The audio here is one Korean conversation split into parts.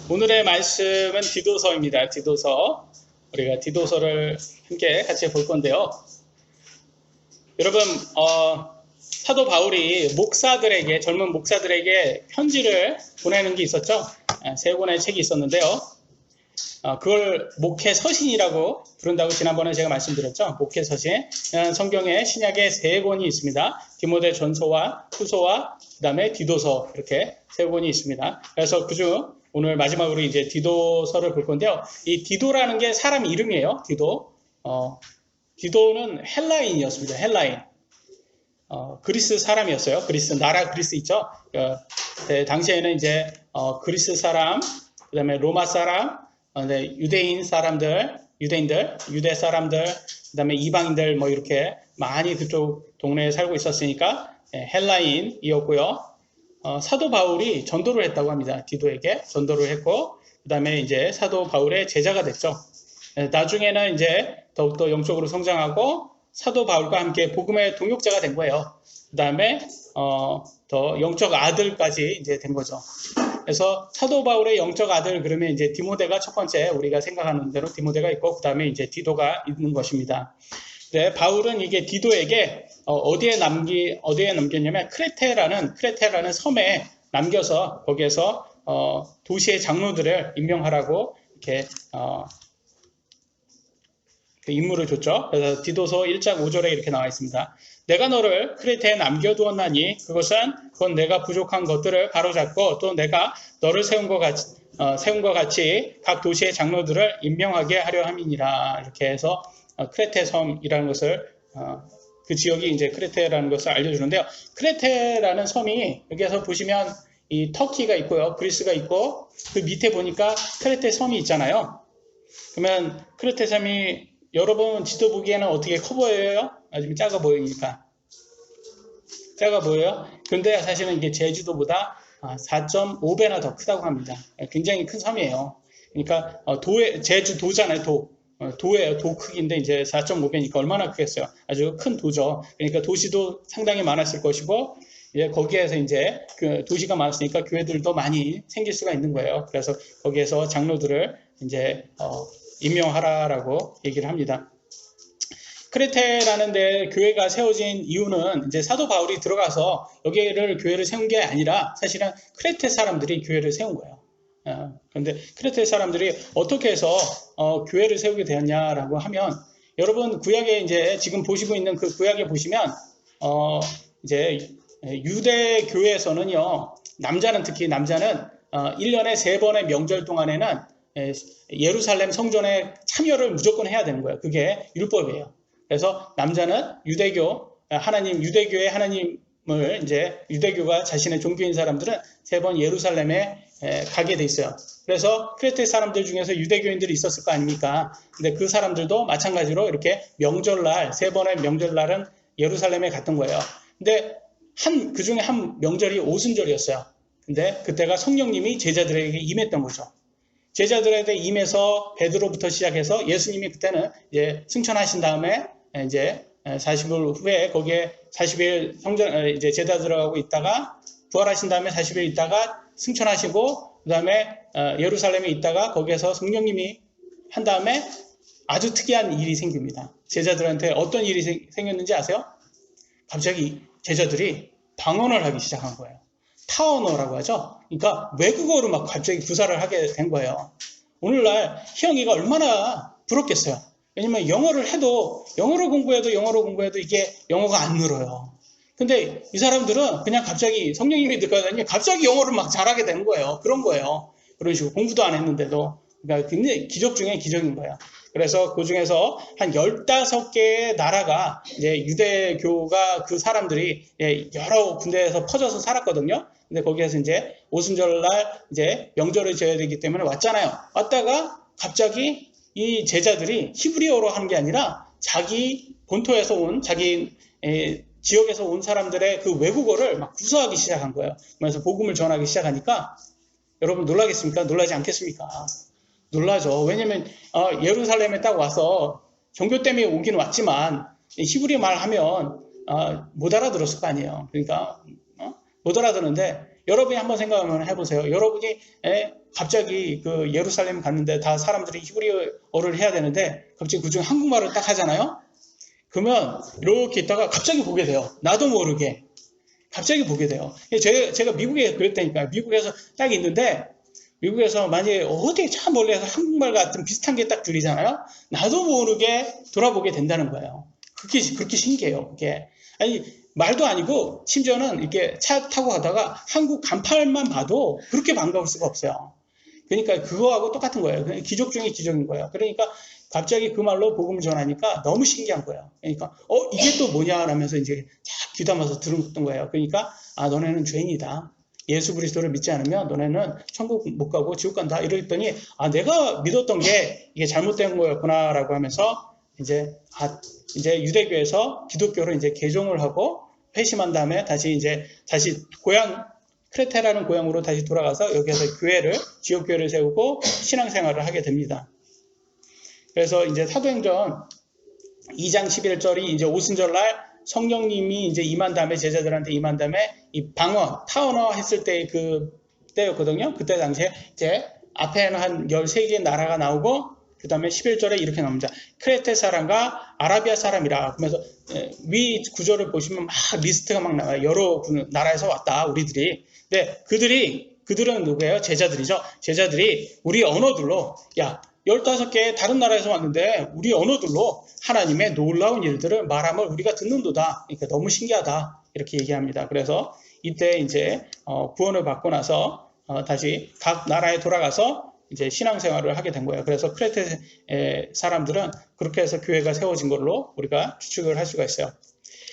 오늘의 말씀은 디도서입니다. 디도서. 우리가 디도서를 함께 같이 볼 건데요. 여러분, 사도 바울이 목사들에게, 젊은 목사들에게 편지를 보내는 게 있었죠. 세 권의 책이 있었는데요. 그걸 목회서신이라고 부른다고 지난번에 제가 말씀드렸죠. 목회서신. 성경에 신약에 세 권이 있습니다. 디모데 전서와 후서와 그 다음에 디도서, 이렇게 세 권이 있습니다. 그래서 그중 오늘 마지막으로 이제 디도서를 볼 건데요. 이 디도라는 게 사람 이름이에요. 디도. 디도는 헬라인이었습니다. 헬라인. 그리스 사람이었어요. 그리스, 나라 그리스 있죠. 당시에는 이제 그리스 사람, 그 다음에 로마 사람, 유대인 사람들, 유대 사람들, 그 다음에 이방인들 뭐 이렇게 많이 그쪽 동네에 살고 있었으니까 헬라인이었고요. 사도 바울이 전도를 했다고 합니다. 디도에게 전도를 했고, 그 다음에 이제 사도 바울의 제자가 됐죠. 나중에는 이제 더욱더 영적으로 성장하고 사도 바울과 함께 복음의 동역자가 된 거예요. 그 다음에 더 영적 아들까지 이제 된 거죠. 그래서 사도 바울의 영적 아들 그러면 이제 디모데가 첫 번째 우리가 생각하는 대로 디모데가 있고 그 다음에 이제 디도가 있는 것입니다. 네, 바울은 이게 디도에게 어디에 남겼냐면 크레테라는 섬에 남겨서 거기에서 도시의 장로들을 임명하라고 이렇게 그 임무를 줬죠. 그래서 디도서 1장 5절에 이렇게 나와 있습니다. 내가 너를 크레테에 남겨두었나니 그건 내가 부족한 것들을 바로잡고 또 내가 너를 세운 것 같이 각 도시의 장로들을 임명하게 하려 함이니라. 이렇게 해서 크레테 섬이라는 것을 그 지역이 이제 크레테라는 것을 알려주는데요. 크레테라는 섬이 여기에서 보시면 이 터키가 있고요, 그리스가 있고 그 밑에 보니까 크레테 섬이 있잖아요. 그러면 크레테 섬이 여러분 지도 보기에는 어떻게 커 보여요? 아니면 작아 보입니까? 작아 보여요? 근데 사실은 이게 제주도보다 4.5배나 더 크다고 합니다. 굉장히 큰 섬이에요. 그러니까 제주도잖아요, 도예요. 도 크기인데 이제 4.5배니까 얼마나 크겠어요. 아주 큰 도죠. 그러니까 도시도 상당히 많았을 것이고 이제 거기에서 이제 그 도시가 많았으니까 교회들도 많이 생길 수가 있는 거예요. 그래서 거기에서 장로들을 이제 임명하라라고 얘기를 합니다. 크레테라는 데 교회가 세워진 이유는 이제 사도 바울이 들어가서 교회를 세운 게 아니라 사실은 크레테 사람들이 교회를 세운 거예요. 그런데 크레테 사람들이 어떻게 해서 교회를 세우게 되었냐라고 하면 여러분 구약에 이제 지금 보시고 있는 그 구약에 보시면 이제 유대 교회에서는요 특히 남자는 1년에 3번의 명절 동안에는 예루살렘 성전에 참여를 무조건 해야 되는 거예요. 그게 율법이에요. 그래서 남자는 유대교의 하나님을 이제 유대교가 자신의 종교인 사람들은 3번 예루살렘에 가게 돼 있어요. 그래서 크레테 사람들 중에서 유대교인들이 있었을 거 아닙니까? 근데 그 사람들도 마찬가지로 이렇게 명절날, 3번의 명절날은 예루살렘에 갔던 거예요. 근데 그 중에 한 명절이 오순절이었어요. 근데 그때가 성령님이 제자들에게 임했던 거죠. 제자들에게 임해서 베드로부터 시작해서 예수님이 그때는 이제 승천하신 다음에 이제 40일 후에 거기에 40일 이제 제자 들어가고 있다가 부활하신 다음에 40일 있다가 승천하시고 그 다음에 예루살렘에 있다가 거기에서 성령님이 한 다음에 아주 특이한 일이 생깁니다. 제자들한테 어떤 일이 생겼는지 아세요? 갑자기 제자들이 방언을 하기 시작한 거예요. 타언어라고 하죠. 그러니까 외국어로 막 갑자기 구사를 하게 된 거예요. 오늘날 희영이가 얼마나 부럽겠어요. 왜냐면 영어를 공부해도 이게 영어가 안 늘어요. 근데 이 사람들은 그냥 갑자기 성령님이 들어가더니 갑자기 영어를 막 잘하게 된 거예요. 그런 거예요. 그런 식으로 공부도 안 했는데도. 그러니까 굉장히 기적 중에 기적인 거예요. 그래서 그 중에서 한 15개의 나라가 이제 유대교가 그 사람들이 여러 군데에서 퍼져서 살았거든요. 근데 거기에서 이제 오순절날 이제 명절을 지어야 되기 때문에 왔잖아요. 왔다가 갑자기 이 제자들이 히브리어로 하는 게 아니라 자기 본토에서 온 자기 지역에서 온 사람들의 그 외국어를 막 구사하기 시작한 거예요. 그래서 복음을 전하기 시작하니까 여러분 놀라겠습니까? 놀라지 않겠습니까? 놀라죠. 왜냐면 예루살렘에 딱 와서 종교 때문에 오긴 왔지만 히브리 말 하면 못 알아들었을 거 아니에요. 그러니까 못 알아듣는데 여러분이 한번 생각하면 해보세요. 여러분이 갑자기 그 예루살렘 갔는데 다 사람들이 히브리어를 해야 되는데 갑자기 그중에 한국말을 딱 하잖아요. 그러면 이렇게 있다가 갑자기 보게 돼요. 나도 모르게 갑자기 보게 돼요. 제가 미국에 그랬다니까요. 미국에서 딱 있는데 미국에서 만약에 어디 참 멀리서 한국말 같은 비슷한 게 딱 들리잖아요. 나도 모르게 돌아보게 된다는 거예요. 그렇게 신기해요. 그게 아니 말도 아니고 심지어는 이렇게 차 타고 가다가 한국 간판만 봐도 그렇게 반가울 수가 없어요. 그러니까 그거하고 똑같은 거예요. 기적 중에 기적인 거예요. 그러니까 갑자기 그 말로 복음을 전하니까 너무 신기한 거예요. 그러니까 이게 또 뭐냐 라면서 이제 귀담아서 들었던 거예요. 그러니까 너네는 죄인이다. 예수 그리스도를 믿지 않으면 너네는 천국 못 가고 지옥 간다. 이랬더니 내가 믿었던 게 이게 잘못된 거였구나라고 하면서 이제 유대교에서 기독교로 이제 개종을 하고 회심한 다음에 다시 고향 크레테라는 고향으로 다시 돌아가서 여기에서 지역교회를 세우고 신앙생활을 하게 됩니다. 그래서 이제 사도행전 2장 11절이 이제 오순절날 성령님이 이제 임한 다음에 제자들한테 임한 다음에 이 타원어 했을 때 때였거든요. 그때 당시에 이제 앞에는 한 13개의 나라가 나오고 그 다음에 11절에 이렇게 나옵니다. 크레테 사람과 아라비아 사람이라. 그러면서 위 구절을 보시면 막 리스트가 막 나와요. 여러 나라에서 왔다 우리들이. 근데 그들은 누구예요? 제자들이죠. 제자들이 우리 언어들로 15개 다른 나라에서 왔는데 우리 언어들로 하나님의 놀라운 일들을 말함을 우리가 듣는도다. 그러니까 너무 신기하다. 이렇게 얘기합니다. 그래서 이때 이제 구원을 받고 나서 다시 각 나라에 돌아가서 이제 신앙생활을 하게 된 거예요. 그래서 크레테 사람들은 그렇게 해서 교회가 세워진 걸로 우리가 추측을 할 수가 있어요.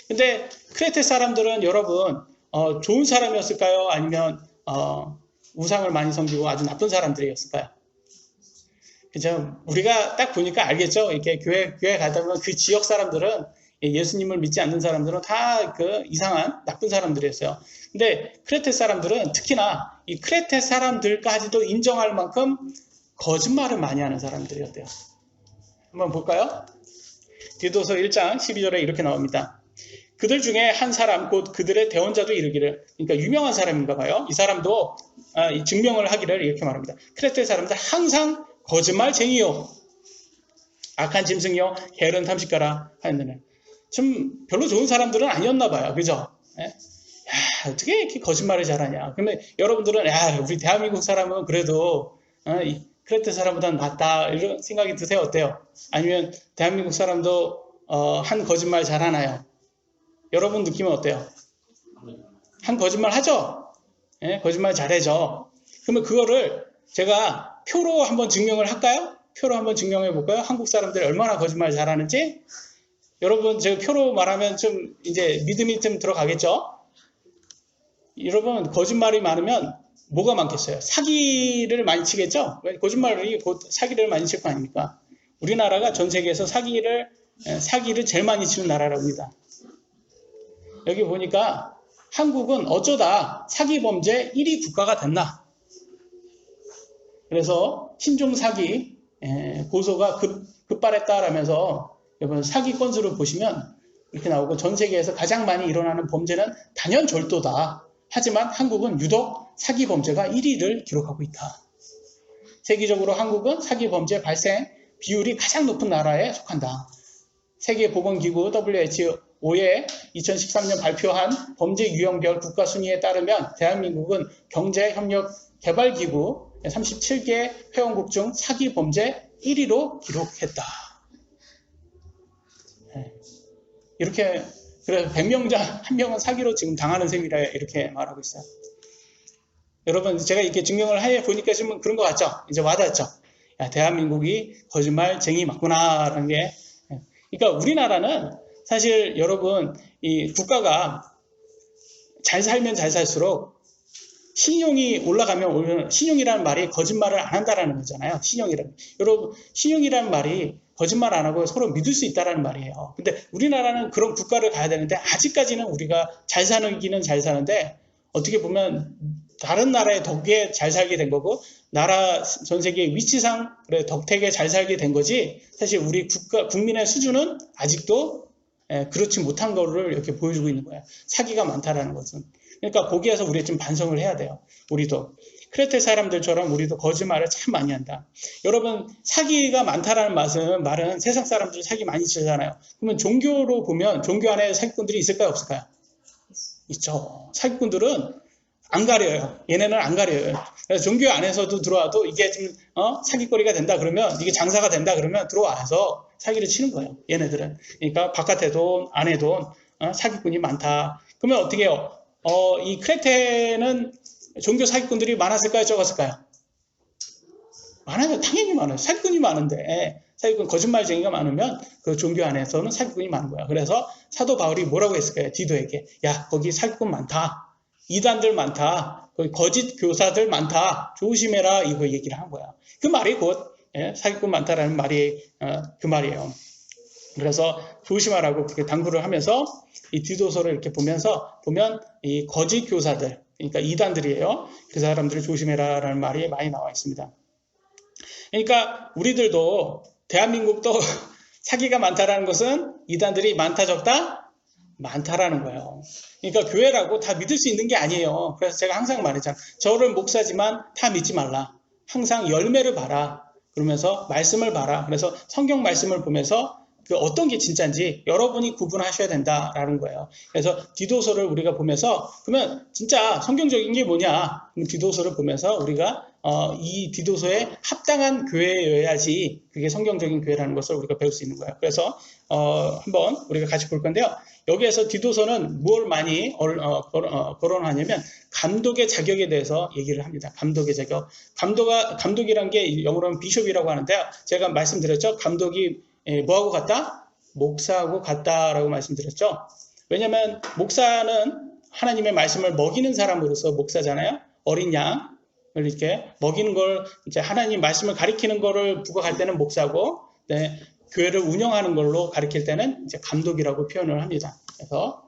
근데 크레테 사람들은 여러분 좋은 사람이었을까요? 아니면 우상을 많이 섬기고 아주 나쁜 사람들이었을까요? 그죠? 우리가 딱 보니까 알겠죠? 이렇게 교회 가다 보면 그 지역 사람들은 예수님을 믿지 않는 사람들은 다 그 이상한 나쁜 사람들이었어요. 근데 크레테 사람들은 특히나 이 크레테 사람들까지도 인정할 만큼 거짓말을 많이 하는 사람들이었대요. 한번 볼까요? 디도서 1장 12절에 이렇게 나옵니다. 그들 중에 한 사람 곧 그들의 대언자도 이르기를, 그러니까 유명한 사람인가 봐요. 이 사람도 증명을 하기를 이렇게 말합니다. 크레테 사람들 항상 거짓말쟁이요, 악한 짐승이요, 게으른 탐식가라 하였느냐. 좀 별로 좋은 사람들은 아니었나 봐요. 그죠? 어떻게 이렇게 거짓말을 잘하냐. 그러면 여러분들은 우리 대한민국 사람은 그래도 이 크레테 사람보다는 낫다 이런 생각이 드세요? 어때요? 아니면 대한민국 사람도 한 거짓말 잘하나요? 여러분 느낌은 어때요? 한 거짓말 하죠? 거짓말 잘해죠. 그러면 그거를 제가 표로 한번 증명을 할까요? 표로 한번 증명해 볼까요? 한국 사람들이 얼마나 거짓말 잘하는지. 여러분 제가 표로 말하면 좀 이제 믿음이 좀 들어가겠죠? 여러분 거짓말이 많으면 뭐가 많겠어요? 사기를 많이 치겠죠? 거짓말이 곧 사기를 많이 칠 거 아닙니까? 우리나라가 전 세계에서 사기를 제일 많이 치는 나라라고 합니다. 여기 보니까 한국은 어쩌다 사기 범죄 1위 국가가 됐나? 그래서 신종 사기 고소가 급발했다라면서 여러분 사기 건수를 보시면 이렇게 나오고, 전 세계에서 가장 많이 일어나는 범죄는 단연 절도다. 하지만 한국은 유독 사기 범죄가 1위를 기록하고 있다. 세계적으로 한국은 사기 범죄 발생 비율이 가장 높은 나라에 속한다. 세계보건기구 WHO의 2013년 발표한 범죄 유형별 국가 순위에 따르면 대한민국은 경제협력개발기구 37개 회원국 중 사기 범죄 1위로 기록했다. 이렇게, 그래서 100명 중 1명은 사기로 지금 당하는 셈이라 이렇게 말하고 있어요. 여러분, 제가 이렇게 증명을 해 보니까 좀 그런 것 같죠? 이제 와닿았죠? 대한민국이 거짓말쟁이 맞구나라는 게. 그러니까 우리나라는 사실 여러분, 이 국가가 잘 살면 잘 살수록 신용이 올라가면 신용이라는 말이 거짓말을 안 한다라는 거잖아요. 여러분, 신용이라는 말이 거짓말 안 하고 서로 믿을 수 있다라는 말이에요. 근데 우리나라는 그런 국가를 가야 되는데 아직까지는 우리가 잘 사는기는 잘 사는데 어떻게 보면 다른 나라의 덕에 잘 살게 된 거고 나라 전 세계 위치상 그래 덕택에 잘 살게 된 거지, 사실 우리 국민의 수준은 아직도 그렇지 못한 거를 이렇게 보여주고 있는 거예요. 사기가 많다라는 것은. 그러니까 거기에서 우리 좀 반성을 해야 돼요. 우리도. 크레테 사람들처럼 우리도 거짓말을 참 많이 한다. 여러분, 사기가 많다라는 말은 세상 사람들 사기 많이 치잖아요. 그러면 종교로 보면 종교 안에 사기꾼들이 있을까요? 없을까요? 있죠. 사기꾼들은 안 가려요. 얘네는 안 가려요. 그래서 종교 안에서도 들어와도 이게 좀 사기거리가 된다 그러면, 이게 장사가 된다 그러면 들어와서 사기를 치는 거예요. 얘네들은. 그러니까 바깥에 돈, 안에 돈, 사기꾼이 많다. 그러면 어떻게 해요? 이 크레테는 종교 사기꾼들이 많았을까요? 적었을까요? 많아요. 당연히 많아요. 사기꾼이 많은데 사기꾼 거짓말쟁이가 많으면 그 종교 안에서는 사기꾼이 많은 거야. 그래서 사도 바울이 뭐라고 했을까요? 디도에게. 야, 거기 사기꾼 많다. 이단들 많다. 거기 거짓 교사들 많다. 조심해라. 이거 얘기를 한 거야. 그 말이 곧 사기꾼 많다라는 말이 그 말이에요. 그래서 조심하라고 그렇게 당부를 하면서 이 디도서를 이렇게 보면 이 거짓 교사들, 그러니까 이단들이에요. 그 사람들을 조심해라라는 말이 많이 나와 있습니다. 그러니까 우리들도 대한민국도 사기가 많다라는 것은 이단들이 많다 적다? 많다라는 거예요. 그러니까 교회라고 다 믿을 수 있는 게 아니에요. 그래서 제가 항상 말했잖아요. 저를 목사지만 다 믿지 말라. 항상 열매를 봐라. 그러면서 말씀을 봐라. 그래서 성경 말씀을 보면서 그 어떤 게 진짜인지 여러분이 구분하셔야 된다라는 거예요. 그래서 디도서를 우리가 보면서 그러면 진짜 성경적인 게 뭐냐? 디도서를 보면서 우리가 이 디도서에 합당한 교회여야지 그게 성경적인 교회라는 것을 우리가 배울 수 있는 거예요. 그래서 한번 우리가 같이 볼 건데요. 여기에서 디도서는 뭘 많이 거론하냐면 감독의 자격에 대해서 얘기를 합니다. 감독의 자격. 감독이란 게 영어로는 비숍이라고 하는데요. 제가 말씀드렸죠. 감독이 뭐하고 같다? 목사하고 같다라고 말씀드렸죠. 왜냐하면 목사는 하나님의 말씀을 먹이는 사람으로서 목사잖아요. 어린 양을 이렇게 먹이는 걸 이제 하나님 말씀을 가리키는 거를 부각할 때는 목사고, 네, 교회를 운영하는 걸로 가리킬 때는 이제 감독이라고 표현을 합니다. 그래서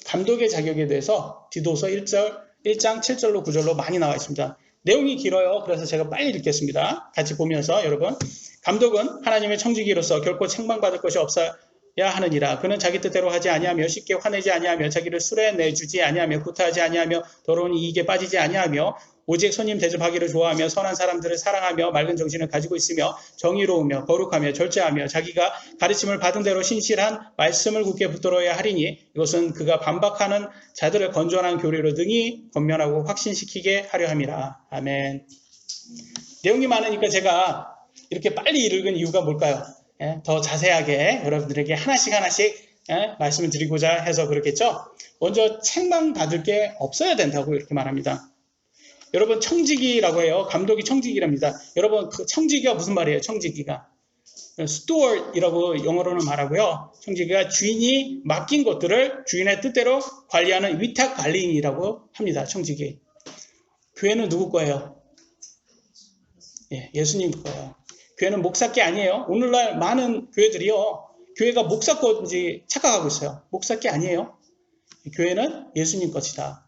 감독의 자격에 대해서 디도서 1장 7절로 9절로 많이 나와 있습니다. 내용이 길어요. 그래서 제가 빨리 읽겠습니다. 같이 보면서 여러분. 감독은 하나님의 청지기로서 결코 책망받을 것이 없어야 하느니라. 그는 자기 뜻대로 하지 아니하며 쉽게 화내지 아니하며 자기를 술에 내주지 아니하며 구타하지 아니하며 더러운 이익에 빠지지 아니하며 오직 손님 대접하기를 좋아하며 선한 사람들을 사랑하며 맑은 정신을 가지고 있으며 정의로우며 거룩하며 절제하며 자기가 가르침을 받은 대로 신실한 말씀을 굳게 붙들어야 하리니 이것은 그가 반박하는 자들을 건전한 교리로 능히 권면하고 확신시키게 하려 함이라. 아멘. 내용이 많으니까 제가 이렇게 빨리 읽은 이유가 뭘까요? 더 자세하게 여러분들에게 하나씩 말씀을 드리고자 해서 그렇겠죠? 먼저 책망받을 게 없어야 된다고 이렇게 말합니다. 여러분 청지기라고 해요. 감독이 청지기랍니다. 여러분 그 청지기가 무슨 말이에요? 청지기가 steward이라고 영어로는 말하고요. 청지기가 주인이 맡긴 것들을 주인의 뜻대로 관리하는 위탁 관리인이라고 합니다. 청지기. 교회는 누구 거예요? 예수님 거예요. 교회는 목사 게 아니에요. 오늘날 많은 교회들이요. 교회가 목사 건지 착각하고 있어요. 목사 게 아니에요. 교회는 예수님 것이다.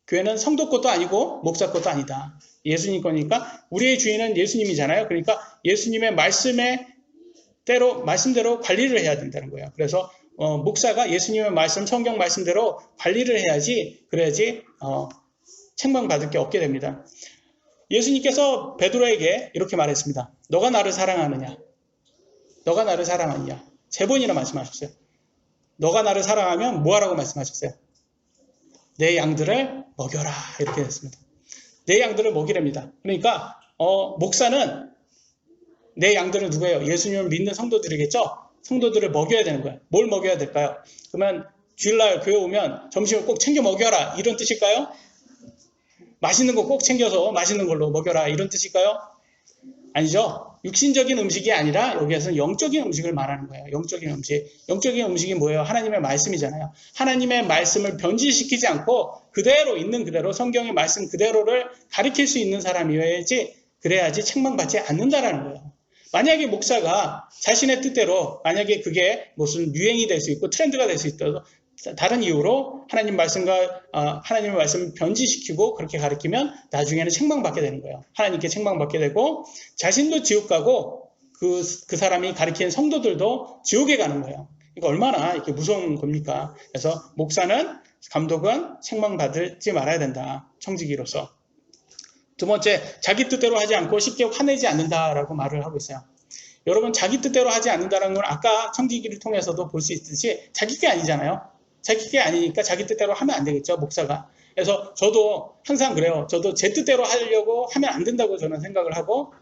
교회는 성도 것도 아니고 목사 것도 아니다. 예수님 거니까 우리의 주인은 예수님이잖아요. 그러니까 예수님의 말씀대로 관리를 해야 된다는 거예요. 그래서 목사가 예수님의 말씀, 성경 말씀대로 관리를 해야지 그래야지 책망받을 게 없게 됩니다. 예수님께서 베드로에게 이렇게 말했습니다. 너가 나를 사랑하느냐? 너가 나를 사랑하느냐? 세 번이나 말씀하셨어요. 너가 나를 사랑하면 뭐하라고 말씀하셨어요? 내 양들을 먹여라 이렇게 했습니다. 내 양들을 먹이랍니다. 그러니까 목사는 내 양들은 누구예요? 예수님을 믿는 성도들이겠죠? 성도들을 먹여야 되는 거예요. 뭘 먹여야 될까요? 그러면 주일날 교회 오면 점심을 꼭 챙겨 먹여라 이런 뜻일까요? 맛있는 거 꼭 챙겨서 맛있는 걸로 먹여라 이런 뜻일까요? 아니죠. 육신적인 음식이 아니라 여기에서는 영적인 음식을 말하는 거예요. 영적인 음식. 영적인 음식이 뭐예요? 하나님의 말씀이잖아요. 하나님의 말씀을 변질시키지 않고 그대로 있는 그대로 성경의 말씀 그대로를 가르칠 수 있는 사람이어야지 그래야지 책망받지 않는다라는 거예요. 만약에 목사가 자신의 뜻대로 만약에 그게 무슨 유행이 될 수 있고 트렌드가 될 수 있다도 다른 이유로 하나님의 말씀을 변질시키고 그렇게 가르치면 나중에는 책망받게 되는 거예요. 하나님께 책망받게 되고 자신도 지옥 가고 그 사람이 가르치는 성도들도 지옥에 가는 거예요. 이거 얼마나 이렇게 무서운 겁니까? 그래서 목사는 감독은 책망받지 말아야 된다. 청지기로서. 두 번째, 자기 뜻대로 하지 않고 쉽게 화내지 않는다라고 말을 하고 있어요. 여러분, 자기 뜻대로 하지 않는다는 건 아까 청지기를 통해서도 볼 수 있듯이 자기 게 아니잖아요. 자기 게 아니니까 자기 뜻대로 하면 안 되겠죠, 목사가. 그래서 저도 항상 그래요. 저도 제 뜻대로 하려고 하면 안 된다고 저는 생각을 하고,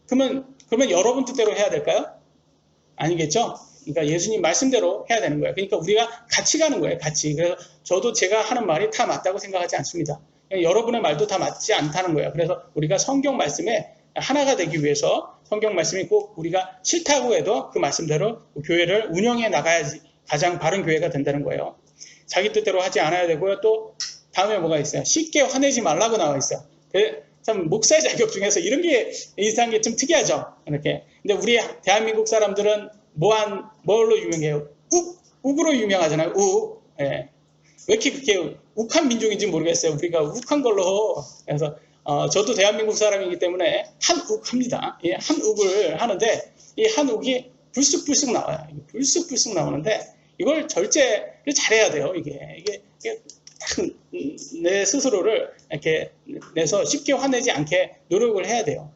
그러면 여러분 뜻대로 해야 될까요? 아니겠죠? 그러니까 예수님 말씀대로 해야 되는 거예요. 그러니까 우리가 같이 가는 거예요, 같이. 그래서 저도 제가 하는 말이 다 맞다고 생각하지 않습니다. 여러분의 말도 다 맞지 않다는 거예요. 그래서 우리가 성경 말씀에 하나가 되기 위해서 성경 말씀이 꼭 우리가 싫다고 해도 그 말씀대로 교회를 운영해 나가야지 가장 바른 교회가 된다는 거예요. 자기 뜻대로 하지 않아야 되고요. 또 다음에 뭐가 있어요? 쉽게 화내지 말라고 나와 있어요. 참 목사의 자격 중에서 이런 게 이상한 게 좀 특이하죠. 이렇게. 근데 우리 대한민국 사람들은 뭘로 유명해요? 욱으로 유명하잖아요. 욱. 예. 왜 이렇게 그렇게 욱한 민족인지 모르겠어요. 우리가 욱한 걸로. 그래서 저도 대한민국 사람이기 때문에 한욱합니다. 예, 한욱을 하는데 이 한욱이 불쑥불쑥 나와요. 불쑥불쑥 나오는데 이걸 절제를 잘해야 돼요. 이게 딱 내 스스로를 이렇게 내서 쉽게 화내지 않게 노력을 해야 돼요.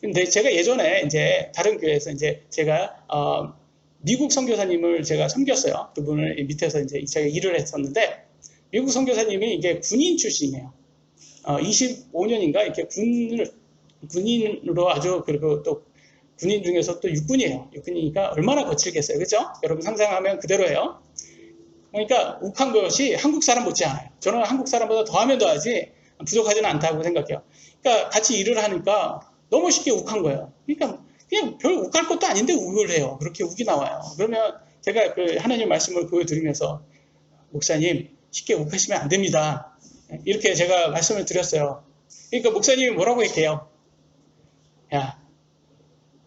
근데 제가 예전에 이제 다른 교회에서 이제 제가 미국 선교사님을 제가 섬겼어요. 그분을 밑에서 이제 제가 일을 했었는데 미국 선교사님이 이게 군인 출신이에요. 25년인가 이렇게 군인으로 아주 그리고 또 군인 중에서 또 육군이에요. 육군이니까 얼마나 거칠겠어요, 그렇죠? 여러분 상상하면 그대로예요. 그러니까 욱한 것이 한국 사람 못지 않아요. 저는 한국 사람보다 더하면 더하지 부족하지는 않다고 생각해요. 그러니까 같이 일을 하니까 너무 쉽게 욱한 거예요. 그러니까 그냥 별 욱할 것도 아닌데 욱을 해요. 그렇게 욱이 나와요. 그러면 제가 그 하나님 말씀을 보여드리면서 목사님 쉽게 욱하시면 안 됩니다. 이렇게 제가 말씀을 드렸어요. 그러니까 목사님이 뭐라고 얘기해요? 야,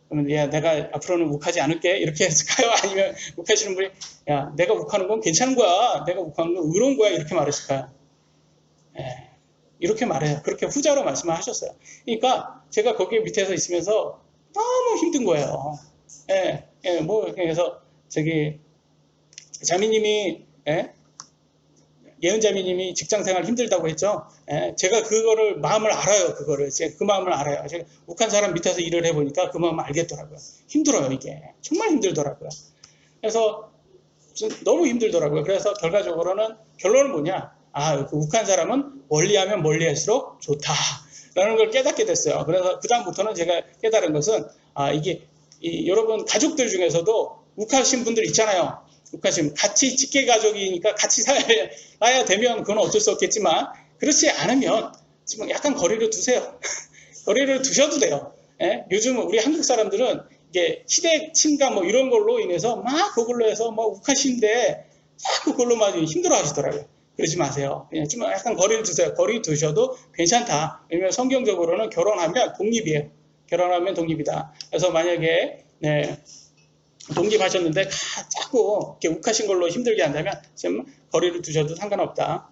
내가 앞으로는 욱하지 않을게 이렇게 했을까요? 아니면 욱하시는 분이 야, 내가 욱하는 건 괜찮은 거야. 내가 욱하는 건 의로운 거야. 이렇게 말했을까요? 예, 이렇게 말해요. 그렇게 후자로 말씀을 하셨어요. 그러니까 제가 거기 밑에서 있으면서 너무 힘든 거예요. 그래서 저기 자매님이 예은자매님이 직장생활 힘들다고 했죠. 제가 그거를 마음을 알아요. 제가 그 마음을 알아요. 제가 욱한 사람 밑에서 일을 해보니까 그 마음을 알겠더라고요. 힘들어요. 이게 정말 힘들더라고요. 그래서 너무 힘들더라고요. 그래서 결론은 뭐냐? 그 욱한 사람은 멀리하면 멀리할수록 좋다라는 걸 깨닫게 됐어요. 그래서 그 다음부터는 제가 깨달은 것은 여러분 가족들 중에서도 욱하신 분들 있잖아요. 같이 직계 가족이니까 같이 살아야 되면 그건 어쩔 수 없겠지만 그렇지 않으면 지금 약간 거리를 두세요. 거리를 두셔도 돼요. 요즘 우리 한국 사람들은 이게 시대 침감 뭐 이런 걸로 인해서 막 그걸로 해서 막 욱하시는데 자꾸 그걸로 막 힘들어 하시더라고요. 그러지 마세요. 그냥 좀 약간 거리를 두세요. 거리 두셔도 괜찮다. 왜냐면 성경적으로는 결혼하면 독립이에요. 결혼하면 독립이다. 그래서 만약에 독립하셨는데 자꾸 이렇게 욱하신 걸로 힘들게 한다면 좀 거리를 두셔도 상관없다.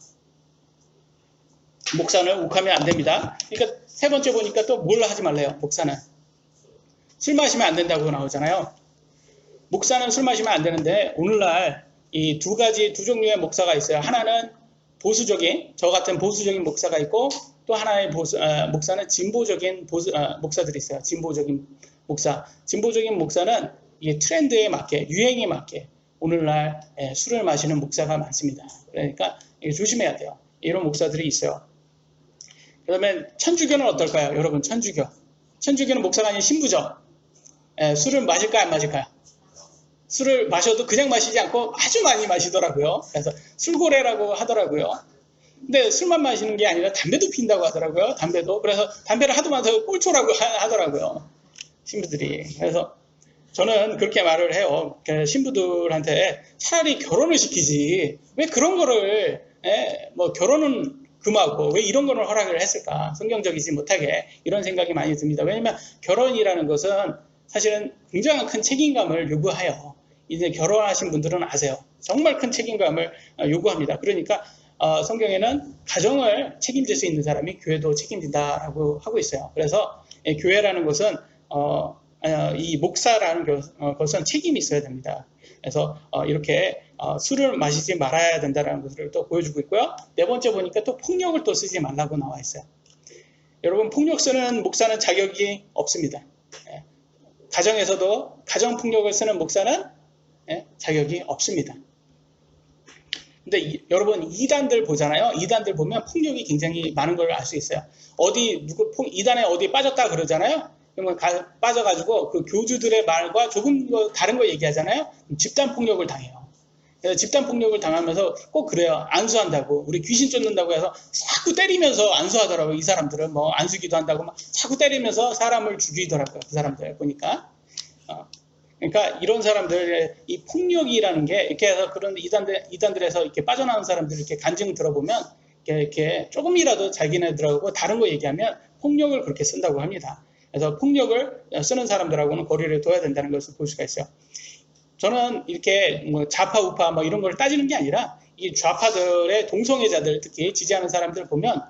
목사는 욱하면 안 됩니다. 그러니까 세 번째 보니까 또 뭘 하지 말래요. 목사는 술 마시면 안 된다고 나오잖아요. 목사는 술 마시면 안 되는데 오늘날 이 두 종류의 목사가 있어요. 하나는 보수적인 저 같은 보수적인 목사가 있고 또 하나의 목사는 진보적인 목사들이 있어요. 진보적인 목사는 이게 트렌드에 맞게 유행에 맞게 오늘날 술을 마시는 목사가 많습니다. 그러니까 조심해야 돼요. 이런 목사들이 있어요. 그러면 천주교는 어떨까요? 여러분 천주교는 목사가 아닌 신부죠. 술을 마실까요? 안 마실까요? 술을 마셔도 그냥 마시지 않고 아주 많이 마시더라고요. 그래서 술고래라고 하더라고요. 근데 술만 마시는 게 아니라 담배도 피운다고 하더라고요. 그래서 담배를 하도 마셔서 꼴초라고 하더라고요. 신부들이. 그래서 저는 그렇게 말을 해요. 신부들한테 차라리 결혼을 시키지 왜 그런 거를 결혼은 금하고 왜 이런 거를 허락을 했을까? 성경적이지 못하게 이런 생각이 많이 듭니다. 왜냐하면 결혼이라는 것은 사실은 굉장히 큰 책임감을 요구해요. 이제 결혼하신 분들은 아세요. 정말 큰 책임감을 요구합니다. 그러니까 성경에는 가정을 책임질 수 있는 사람이 교회도 책임진다라고 하고 있어요. 그래서 교회라는 것은 이 목사라는 것은 책임이 있어야 됩니다. 그래서 이렇게 술을 마시지 말아야 된다는 것을 또 보여주고 있고요. 네 번째 보니까 또 폭력을 또 쓰지 말라고 나와 있어요. 여러분, 폭력 쓰는 목사는 자격이 없습니다. 가정에서도 가정폭력을 쓰는 목사는 자격이 없습니다. 근데 여러분, 이단들 보잖아요. 이단들 보면 폭력이 굉장히 많은 걸 알 수 있어요. 이단에 어디 빠졌다 그러잖아요. 그러면 빠져가지고 그 교주들의 말과 조금 다른 거 얘기하잖아요. 집단 폭력을 당해요. 그래서 집단 폭력을 당하면서 꼭 그래요. 안수한다고, 우리 귀신 쫓는다고 해서 자꾸 때리면서 안수하더라고요. 이 사람들은 뭐 안수기도 한다고 막 자꾸 때리면서 사람을 죽이더라고요. 그 사람들 보니까. 그러니까 이런 사람들의 이 폭력이라는 게 이렇게 해서 그런 이단들에서 이렇게 빠져나온 사람들 이렇게 간증 들어보면 이렇게 조금이라도 자기네들하고 다른 거 얘기하면 폭력을 그렇게 쓴다고 합니다. 그래서 폭력을 쓰는 사람들하고는 거리를 둬야 된다는 것을 볼 수가 있어요. 저는 이렇게 뭐 좌파 우파 뭐 이런 걸 따지는 게 아니라 이 좌파들의 동성애자들, 특히 지지하는 사람들 보면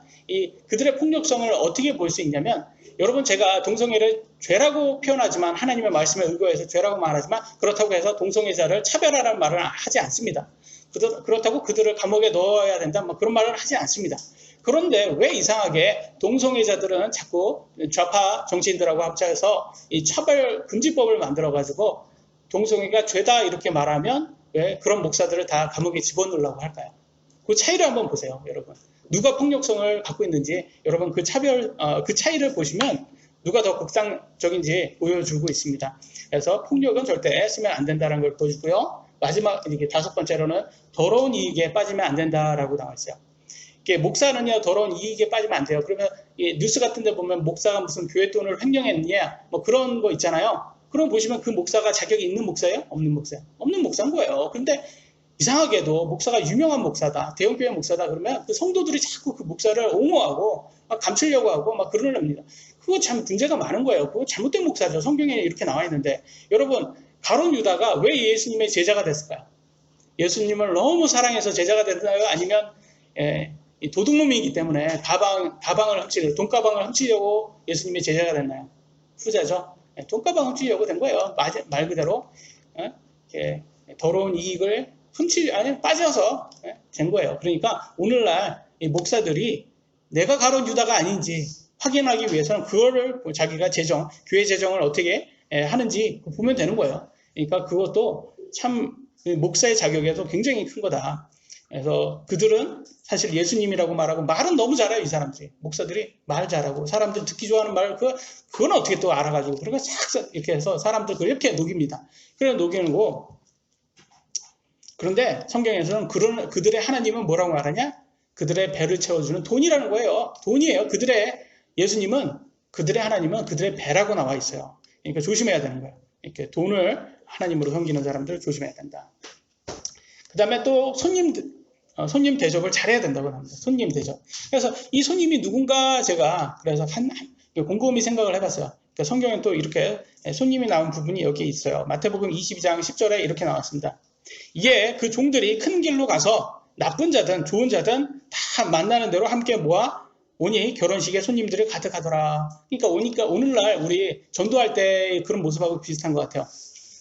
그들의 폭력성을 어떻게 볼 수 있냐면, 여러분, 제가 동성애를 죄라고 표현하지만, 하나님의 말씀에 의거해서 죄라고 말하지만, 그렇다고 해서 동성애자를 차별하라는 말을 하지 않습니다. 그렇다고 그들을 감옥에 넣어야 된다, 뭐 그런 말을 하지 않습니다. 그런데 왜 이상하게 동성애자들은 자꾸 좌파 정치인들하고 합쳐서 이 차별 금지법을 만들어가지고 동성애가 죄다 이렇게 말하면 왜 그런 목사들을 다 감옥에 집어넣으려고 할까요? 그 차이를 한번 보세요, 여러분. 누가 폭력성을 갖고 있는지, 여러분 그 차이를 보시면 누가 더 극단적인지 보여주고 있습니다. 그래서 폭력은 절대 쓰면 안 된다는 걸 보여주고요. 마지막, 이게 다섯 번째로는 더러운 이익에 빠지면 안 된다라고 나와 있어요. 이게 목사는요, 더러운 이익에 빠지면 안 돼요. 그러면 뉴스 같은 데 보면 목사가 무슨 교회 돈을 횡령했느냐, 뭐 그런 거 있잖아요. 그럼 보시면 그 목사가 자격이 있는 목사예요? 없는 목사예요? 없는 목사인 거예요. 근데 이상하게도 목사가 유명한 목사다, 대형교회 목사다 그러면 그 성도들이 자꾸 그 목사를 옹호하고 막 감추려고 하고 막 그러랍니다. 그거 참 문제가 많은 거예요. 그거 잘못된 목사죠. 성경에 이렇게 나와 있는데. 여러분, 가룟 유다가 왜 예수님의 제자가 됐을까요? 예수님을 너무 사랑해서 제자가 됐나요? 아니면 도둑놈이기 때문에 가방을 훔치려고, 돈가방을 훔치려고 예수님의 제자가 됐나요? 후자죠. 돈가방 훔치려고 된 거예요. 말 그대로 더러운 이익을 빠져서 된 거예요. 그러니까 오늘날 이 목사들이 내가 가룟 유다가 아닌지 확인하기 위해서는 그거를 자기가 교회 재정을 어떻게 하는지 보면 되는 거예요. 그러니까 그것도 참 목사의 자격에도 굉장히 큰 거다. 그래서 그들은 사실 예수님이라고 말하고, 말은 너무 잘해요. 이 사람들이, 목사들이 말 잘하고, 사람들 듣기 좋아하는 말, 그건 어떻게 또 알아가지고, 그러니까 싹 이렇게 해서 사람들 그렇게 녹입니다. 그래 녹이는 거. 그런데 성경에서는 그들의 하나님은 뭐라고 말하냐? 그들의 배를 채워주는 돈이라는 거예요. 돈이에요. 예수님은, 그들의 하나님은 그들의 배라고 나와 있어요. 그러니까 조심해야 되는 거예요. 이렇게 돈을 하나님으로 섬기는 사람들 조심해야 된다. 그 다음에 또 손님 대접을 잘해야 된다고 합니다. 손님 대접. 그래서 이 손님이 누군가 제가 그래서 곰곰이 생각을 해봤어요. 그러니까 성경에 또 이렇게 손님이 나온 부분이 여기 있어요. 마태복음 22장 10절에 이렇게 나왔습니다. 이게 그 종들이 큰 길로 가서 나쁜 자든 좋은 자든 다 만나는 대로 함께 모아 오니 결혼식에 손님들이 가득하더라. 그러니까 오늘날 우리 전도할 때 그런 모습하고 비슷한 것 같아요.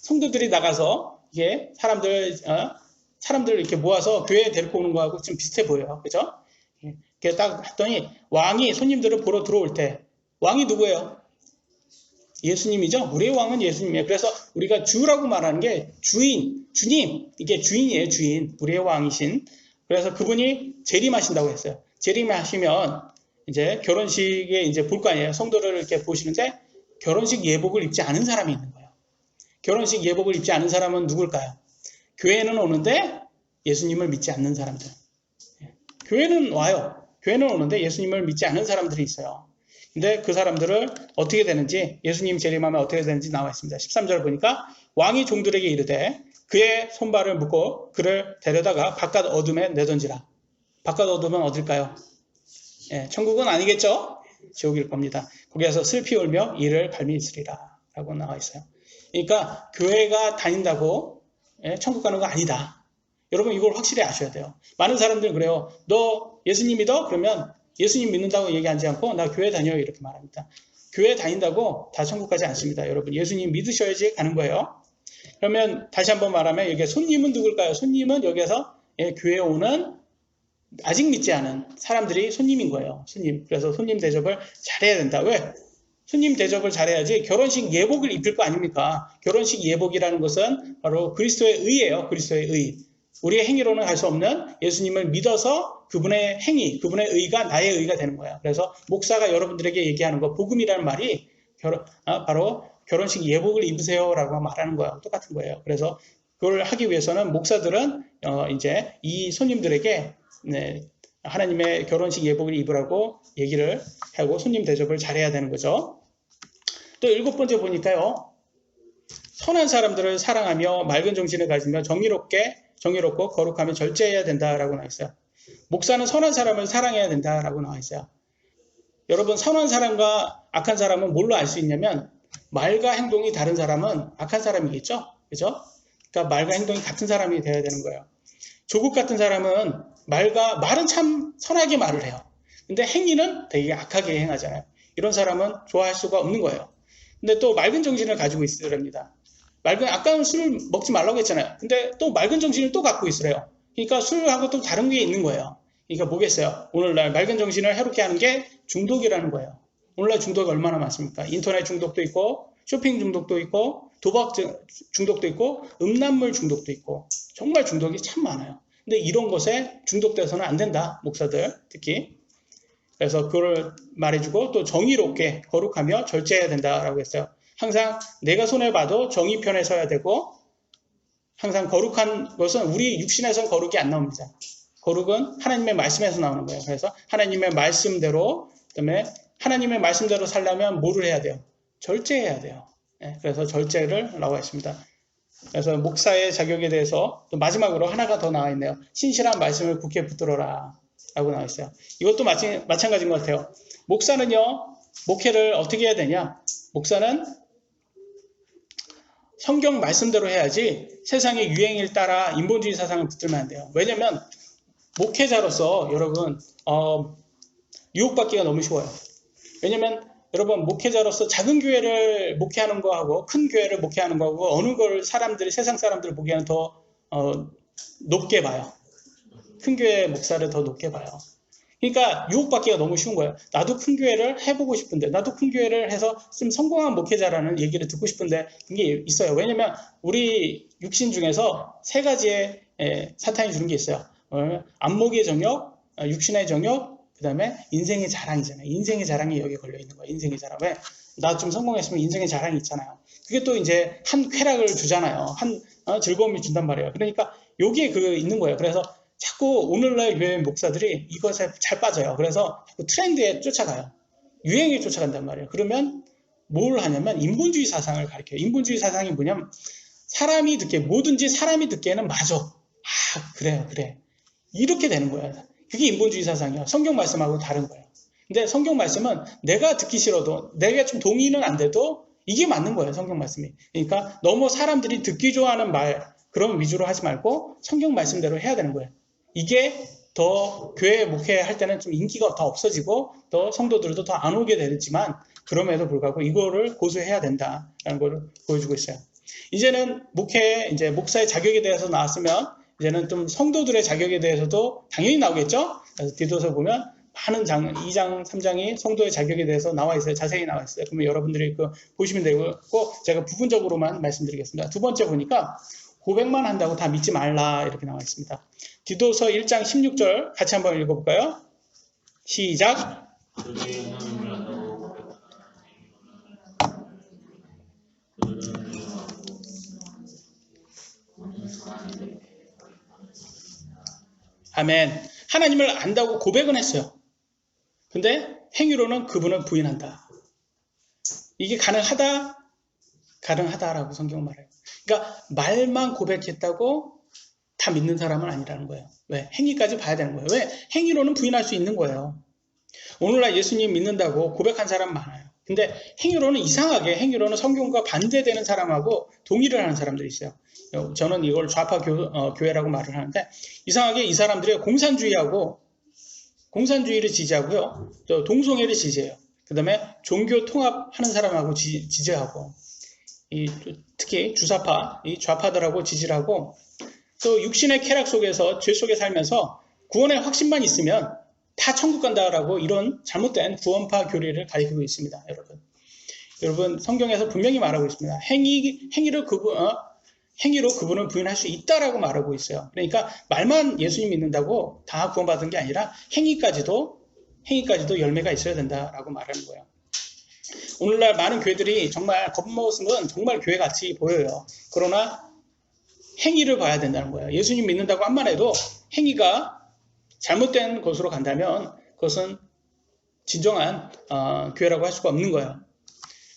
성도들이 나가서 이게 사람들을 이렇게 모아서 교회에 데리고 오는 거하고 좀 비슷해 보여요. 그죠? 이렇게 딱 했더니 왕이 손님들을 보러 들어올 때, 왕이 누구예요? 예수님이죠? 우리의 왕은 예수님이에요. 그래서 우리가 주라고 말하는 게 주님, 이게 주인이에요, 주인. 우리의 왕이신. 그래서 그분이 재림하신다고 했어요. 재림하시면 이제 결혼식에 이제 볼 거 아니에요. 성도를 이렇게 보시는데 결혼식 예복을 입지 않은 사람이 있는 거예요. 결혼식 예복을 입지 않은 사람은 누굴까요? 교회는 오는데 예수님을 믿지 않는 사람들. 교회는 와요. 교회는 오는데 예수님을 믿지 않는 사람들이 있어요. 근데 그 사람들을 어떻게 되는지, 예수님 재림하면 어떻게 되는지 나와 있습니다. 13절 보니까 왕이 종들에게 이르되 그의 손발을 묶고 그를 데려다가 바깥 어둠에 내던지라. 바깥 어둠은 어딜까요? 천국은 아니겠죠? 지옥일 겁니다. 거기에서 슬피 울며 이를 갈미 있으리라 라고 나와 있어요. 그러니까 교회가 다닌다고 천국 가는 거 아니다. 여러분 이걸 확실히 아셔야 돼요. 많은 사람들은 그래요. 너 예수님 믿어? 그러면 예수님 믿는다고 얘기하지 않고 나 교회 다녀 이렇게 말합니다. 교회 다닌다고 다 천국 가지 않습니다. 여러분 예수님 믿으셔야지 가는 거예요. 그러면 다시 한번 말하면 여기 손님은 누굴까요? 손님은 여기에서 교회에 오는 아직 믿지 않은 사람들이 손님인 거예요. 손님. 그래서 손님 대접을 잘해야 된다. 왜? 손님 대접을 잘해야지 결혼식 예복을 입힐 거 아닙니까? 결혼식 예복이라는 것은 바로 그리스도의 의예요. 그리스도의 의. 우리의 행위로는 할 수 없는 예수님을 믿어서 그분의 행위, 그분의 의가 나의 의가 되는 거예요. 그래서 목사가 여러분들에게 얘기하는 거, 복음이라는 말이 바로 결혼식 예복을 입으세요라고 말하는 거예요. 똑같은 거예요. 그래서 그걸 하기 위해서는 목사들은 이제 이 손님들에게 하나님의 결혼식 예복을 입으라고 얘기를 하고 손님 대접을 잘해야 되는 거죠. 또 7번째 보니까요. 선한 사람들을 사랑하며 맑은 정신을 가지며 정의롭고 거룩하며 절제해야 된다라고 나와 있어요. 목사는 선한 사람을 사랑해야 된다라고 나와 있어요. 여러분 선한 사람과 악한 사람은 뭘로 알 수 있냐면 말과 행동이 다른 사람은 악한 사람이겠죠? 그죠? 그러니까 말과 행동이 같은 사람이 되어야 되는 거예요. 조국 같은 사람은 말은 참 선하게 말을 해요. 근데 행위는 되게 악하게 행하잖아요. 이런 사람은 좋아할 수가 없는 거예요. 근데 또 맑은 정신을 가지고 있으랍니다. 아까는 술 먹지 말라고 했잖아요. 근데 또 맑은 정신을 또 갖고 있으래요. 그러니까 술하고 또 다른 게 있는 거예요. 그러니까 뭐겠어요? 오늘날 맑은 정신을 해롭게 하는 게 중독이라는 거예요. 오늘날 중독이 얼마나 많습니까? 인터넷 중독도 있고 쇼핑 중독도 있고 도박 중독도 있고 음란물 중독도 있고 정말 중독이 참 많아요. 근데 이런 것에 중독돼서는 안 된다. 목사들 특히. 그래서 그걸 말해주고 또 정의롭게 거룩하며 절제해야 된다라고 했어요. 항상 내가 손해봐도 정의 편에 서야 되고 항상 거룩한 것은 우리 육신에선 거룩이 안 나옵니다. 거룩은 하나님의 말씀에서 나오는 거예요. 그래서 하나님의 말씀대로 그다음에 하나님의 말씀대로 살려면 뭐를 해야 돼요? 절제해야 돼요. 그래서 절제를 나와 있습니다. 그래서 목사의 자격에 대해서 또 마지막으로 하나가 더 나와 있네요. 신실한 말씀을 굳게 붙들어라 라고 나와 있어요. 이것도 마찬가지인 것 같아요. 목사는요. 목회를 어떻게 해야 되냐? 목사는 성경 말씀대로 해야지 세상의 유행을 따라 인본주의 사상을 붙들면 안 돼요. 왜냐면 목회자로서 여러분 유혹받기가 너무 쉬워요. 왜냐면 여러분 목회자로서 작은 교회를 목회하는 거하고 큰 교회를 목회하는 거하고 어느 걸 세상 사람들을 보기에는 더 높게 봐요. 큰 교회 목사를 더 높게 봐요. 그러니까 유혹받기가 너무 쉬운 거예요. 나도 큰 교회를 해보고 싶은데 나도 큰 교회를 해서 좀 성공한 목회자라는 얘기를 듣고 싶은데 그게 있어요. 왜냐면 우리 육신 중에서 3가지의 사탄이 주는 게 있어요. 안목의 정욕, 육신의 정욕, 그 다음에 인생의 자랑이잖아요. 인생의 자랑이 여기에 걸려있는 거예요. 인생의 자랑. 왜? 나 좀 성공했으면 인생의 자랑이 있잖아요. 그게 또 이제 한 쾌락을 주잖아요. 즐거움이 준단 말이에요. 그러니까 여기에 있는 거예요. 그래서 자꾸 오늘날 교회 목사들이 이것에 잘 빠져요. 그래서 자꾸 트렌드에 쫓아가요. 유행에 쫓아간단 말이에요. 그러면 뭘 하냐면 인본주의 사상을 가르쳐요. 인본주의 사상이 뭐냐면 뭐든지 사람이 듣기에는 맞아. 그래. 이렇게 되는 거예요. 그게 인본주의 사상이에요. 성경 말씀하고 다른 거예요. 근데 성경 말씀은 내가 듣기 싫어도 내가 좀 동의는 안 돼도 이게 맞는 거예요. 성경 말씀이. 그러니까 너무 사람들이 듣기 좋아하는 말 그런 위주로 하지 말고 성경 말씀대로 해야 되는 거예요. 이게 더 교회 목회할 때는 좀 인기가 더 없어지고 더 성도들도 더 안 오게 되지만 그럼에도 불구하고 이거를 고수해야 된다라는 걸 보여주고 있어요. 이제는 이제 목사의 자격에 대해서 나왔으면 이제는 좀 성도들의 자격에 대해서도 당연히 나오겠죠? 그래서 디도서 보면 많은 2장, 3장이 성도의 자격에 대해서 나와 있어요. 자세히 나와 있어요. 그러면 여러분들이 보시면 되고 제가 부분적으로만 말씀드리겠습니다. 2번째 보니까 고백만 한다고 다 믿지 말라 이렇게 나와 있습니다. 디도서 1장 16절 같이 한번 읽어볼까요? 시작. 아멘. 하나님을 안다고 고백은 했어요. 근데 행위로는 그분을 부인한다. 이게 가능하다라고 성경은 말해요. 그러니까 말만 고백했다고 다 믿는 사람은 아니라는 거예요. 왜? 행위까지 봐야 되는 거예요. 왜? 행위로는 부인할 수 있는 거예요. 오늘날 예수님 믿는다고 고백한 사람 많아요. 근데 행위로는 성경과 반대되는 사람하고 동의를 하는 사람들이 있어요. 저는 이걸 좌파 교회라고 말을 하는데 이상하게 이 사람들이 공산주의를 지지하고요. 또 동성애를 지지해요. 그 다음에 종교 통합하는 사람하고 지지하고, 특히 주사파, 이 좌파들하고 지지를 하고, 또 육신의 쾌락 속에서 죄 속에 살면서 구원의 확신만 있으면 다 천국 간다라고 이런 잘못된 구원파 교리를 가리키고 있습니다. 여러분 성경에서 분명히 말하고 있습니다. 행위로 그분은 부인할 수 있다라고 말하고 있어요. 그러니까 말만 예수님 믿는다고 다 구원받은 게 아니라 행위까지도 열매가 있어야 된다라고 말하는 거예요. 오늘날 많은 교회들이 정말 겉모습은 정말 교회 같이 보여요. 그러나 행위를 봐야 된다는 거예요. 예수님 믿는다고 한만 해도 행위가 잘못된 것으로 간다면 그것은 진정한 교회라고 할 수가 없는 거예요.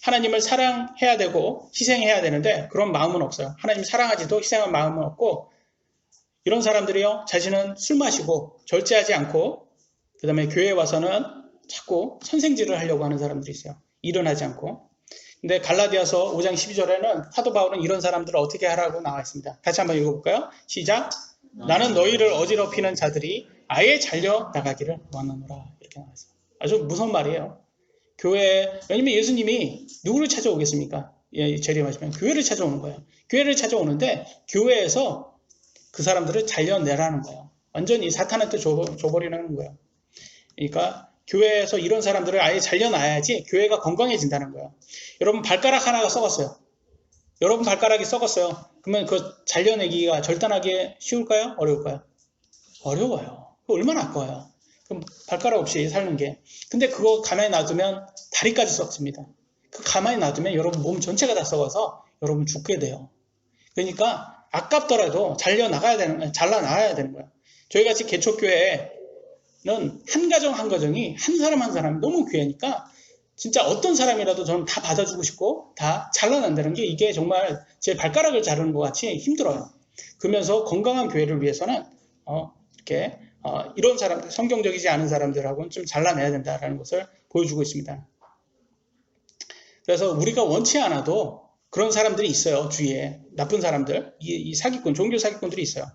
하나님을 사랑해야 되고 희생해야 되는데 그런 마음은 없어요. 하나님 사랑하지도 희생한 마음은 없고, 이런 사람들이요, 자신은 술 마시고 절제하지 않고, 그 다음에 교회에 와서는 자꾸 선생질을 하려고 하는 사람들이 있어요. 일어나지 않고. 근데 갈라디아서 5장 12절에는 사도 바울은 이런 사람들을 어떻게 하라고 나와 있습니다. 같이 한번 읽어볼까요? 시작. 나는 너희를 어지럽히는 자들이 아예 잘려 나가기를 원하노라. 이렇게 나와 있어요. 아주 무서운 말이에요. 왜냐면 예수님이 누구를 찾아오겠습니까? 재림하시면 교회를 찾아오는 거예요. 교회를 찾아오는데 교회에서 그 사람들을 잘려내라는 거예요. 완전히 사탄한테 줘버리는 거예요. 그러니까 교회에서 이런 사람들을 아예 잘려놔야지 교회가 건강해진다는 거예요. 여러분 발가락 하나가 썩었어요. 여러분 발가락이 썩었어요. 그러면 그 잘려내기가 절단하기 쉬울까요? 어려울까요? 어려워요. 얼마나 아까워요. 그럼 발가락 없이 사는 게. 근데 그거 가만히 놔두면 다리까지 썩습니다. 그 가만히 놔두면 여러분 몸 전체가 다 썩어서 여러분 죽게 돼요. 그러니까 아깝더라도 잘라나가야 되는 거예요. 저희같이 개척교회는 한 가정 한 가정이 한 사람 한 사람이 너무 귀하니까 진짜 어떤 사람이라도 저는 다 받아주고 싶고 다 잘라낸다는 게 이게 정말 제 발가락을 자르는 것 같이 힘들어요. 그러면서 건강한 교회를 위해서는 이렇게 이런 사람들, 성경적이지 않은 사람들하고는 좀 잘라내야 된다는 것을 보여주고 있습니다. 그래서 우리가 원치 않아도 그런 사람들이 있어요. 주위에 나쁜 사람들, 이 사기꾼, 종교 사기꾼들이 있어요.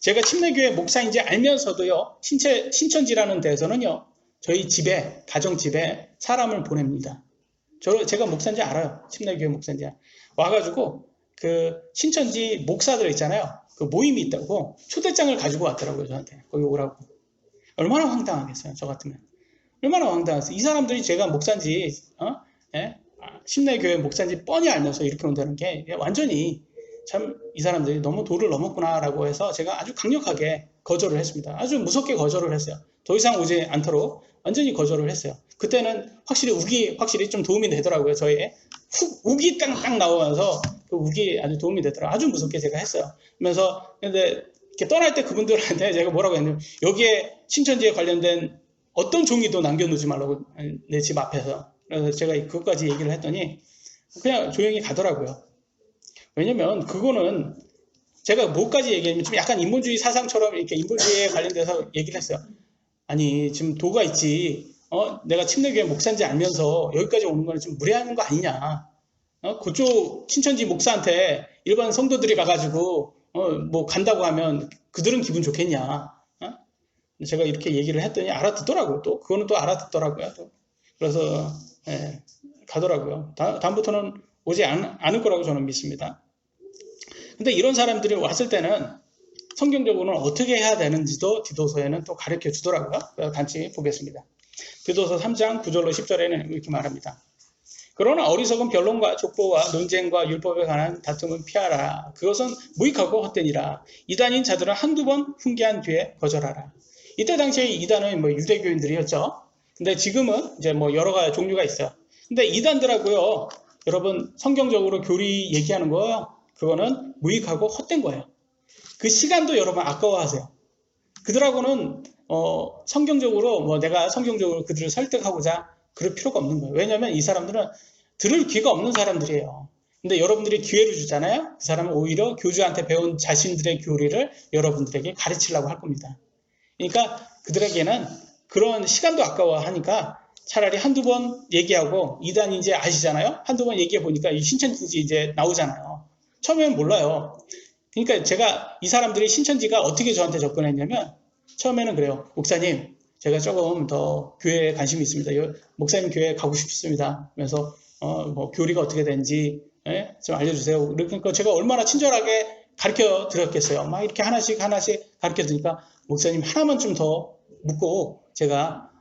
제가 침례교회 목사인지 알면서도요, 신천지라는 데에서는요, 저희 집에, 가정집에 사람을 보냅니다. 제가 목사인지 알아요. 침례교회 목사인지. 와가지고 그 신천지 목사들 있잖아요. 그 모임이 있다고 초대장을 가지고 왔더라고요. 저한테. 거기 오라고. 얼마나 황당하겠어요. 저 같으면. 얼마나 황당하겠어요. 이 사람들이 제가 목사인지 신례교회 목사인지 뻔히 알면서 이렇게 온다는 게 완전히 참 이 사람들이 너무 도를 넘었구나라고 해서 제가 아주 강력하게 거절을 했습니다. 아주 무섭게 거절을 했어요. 더 이상 오지 않도록 완전히 거절을 했어요. 그때는 확실히 좀 도움이 되더라고요. 저의 우기 딱 나오면서 그 우기 아주 도움이 되더라고요. 아주 무섭게 제가 했어요. 그러면서 근데 이렇게 떠날 때 그분들한테 제가 뭐라고 했냐면 여기에 신천지에 관련된 어떤 종이도 남겨놓지 말라고 내 집 앞에서. 그래서 제가 그것까지 얘기를 했더니 그냥 조용히 가더라고요. 왜냐면 그거는 제가 뭐까지 얘기하면 좀 약간 인본주의 사상처럼 이렇게 인본주의에 관련돼서 얘기를 했어요. 아니 지금 도가 있지. 내가 침례교회 목사인지 알면서 여기까지 오는 거는 좀 무례하는 거 아니냐. 그쪽 신천지 목사한테 일반 성도들이 가가지고 뭐 간다고 하면 그들은 기분 좋겠냐. 제가 이렇게 얘기를 했더니 알아듣더라고요. 또 그거는 또 알아듣더라고요. 또. 그래서 가더라고요. 다음부터는 오지 않을 거라고 저는 믿습니다. 근데 이런 사람들이 왔을 때는 성경적으로는 어떻게 해야 되는지도 디도서에는 또 가르쳐 주더라고요. 같이 보겠습니다. 디도서 3장 9절로 10절에는 이렇게 말합니다. 그러나 어리석은 변론과 족보와 논쟁과 율법에 관한 다툼은 피하라. 그것은 무익하고 헛되니라. 이단인 자들은 한두 번 훈계한 뒤에 거절하라. 이때 당시에 이단은 뭐 유대교인들이었죠. 근데 지금은 이제 뭐 여러 가지 종류가 있어요. 근데 이단들하고요, 여러분 성경적으로 교리 얘기하는 거요, 그거는 무익하고 헛된 거예요. 그 시간도 여러분 아까워하세요. 그들하고는 성경적으로 뭐 내가 성경적으로 그들을 설득하고자 그럴 필요가 없는 거예요. 왜냐하면 이 사람들은 들을 귀가 없는 사람들이에요. 근데 여러분들이 기회를 주잖아요. 그 사람은 오히려 교주한테 배운 자신들의 교리를 여러분들에게 가르치려고 할 겁니다. 그러니까 그들에게는 그런 시간도 아까워하니까 차라리 한두 번 얘기하고, 이단인지 아시잖아요. 한두 번 얘기해 보니까 이 신천지 이제 나오잖아요. 처음에는 몰라요. 그러니까 제가 이 사람들이 신천지가 어떻게 저한테 접근했냐면 처음에는 그래요. 목사님, 제가 조금 더 교회에 관심이 있습니다. 목사님 교회에 가고 싶습니다. 그래서 뭐 교리가 어떻게 되는지 좀 알려주세요. 그러니까 제가 얼마나 친절하게 가르쳐 드렸겠어요. 막 이렇게 하나씩 가르쳐 드리니까 목사님 하나만 좀 더 묻고 제가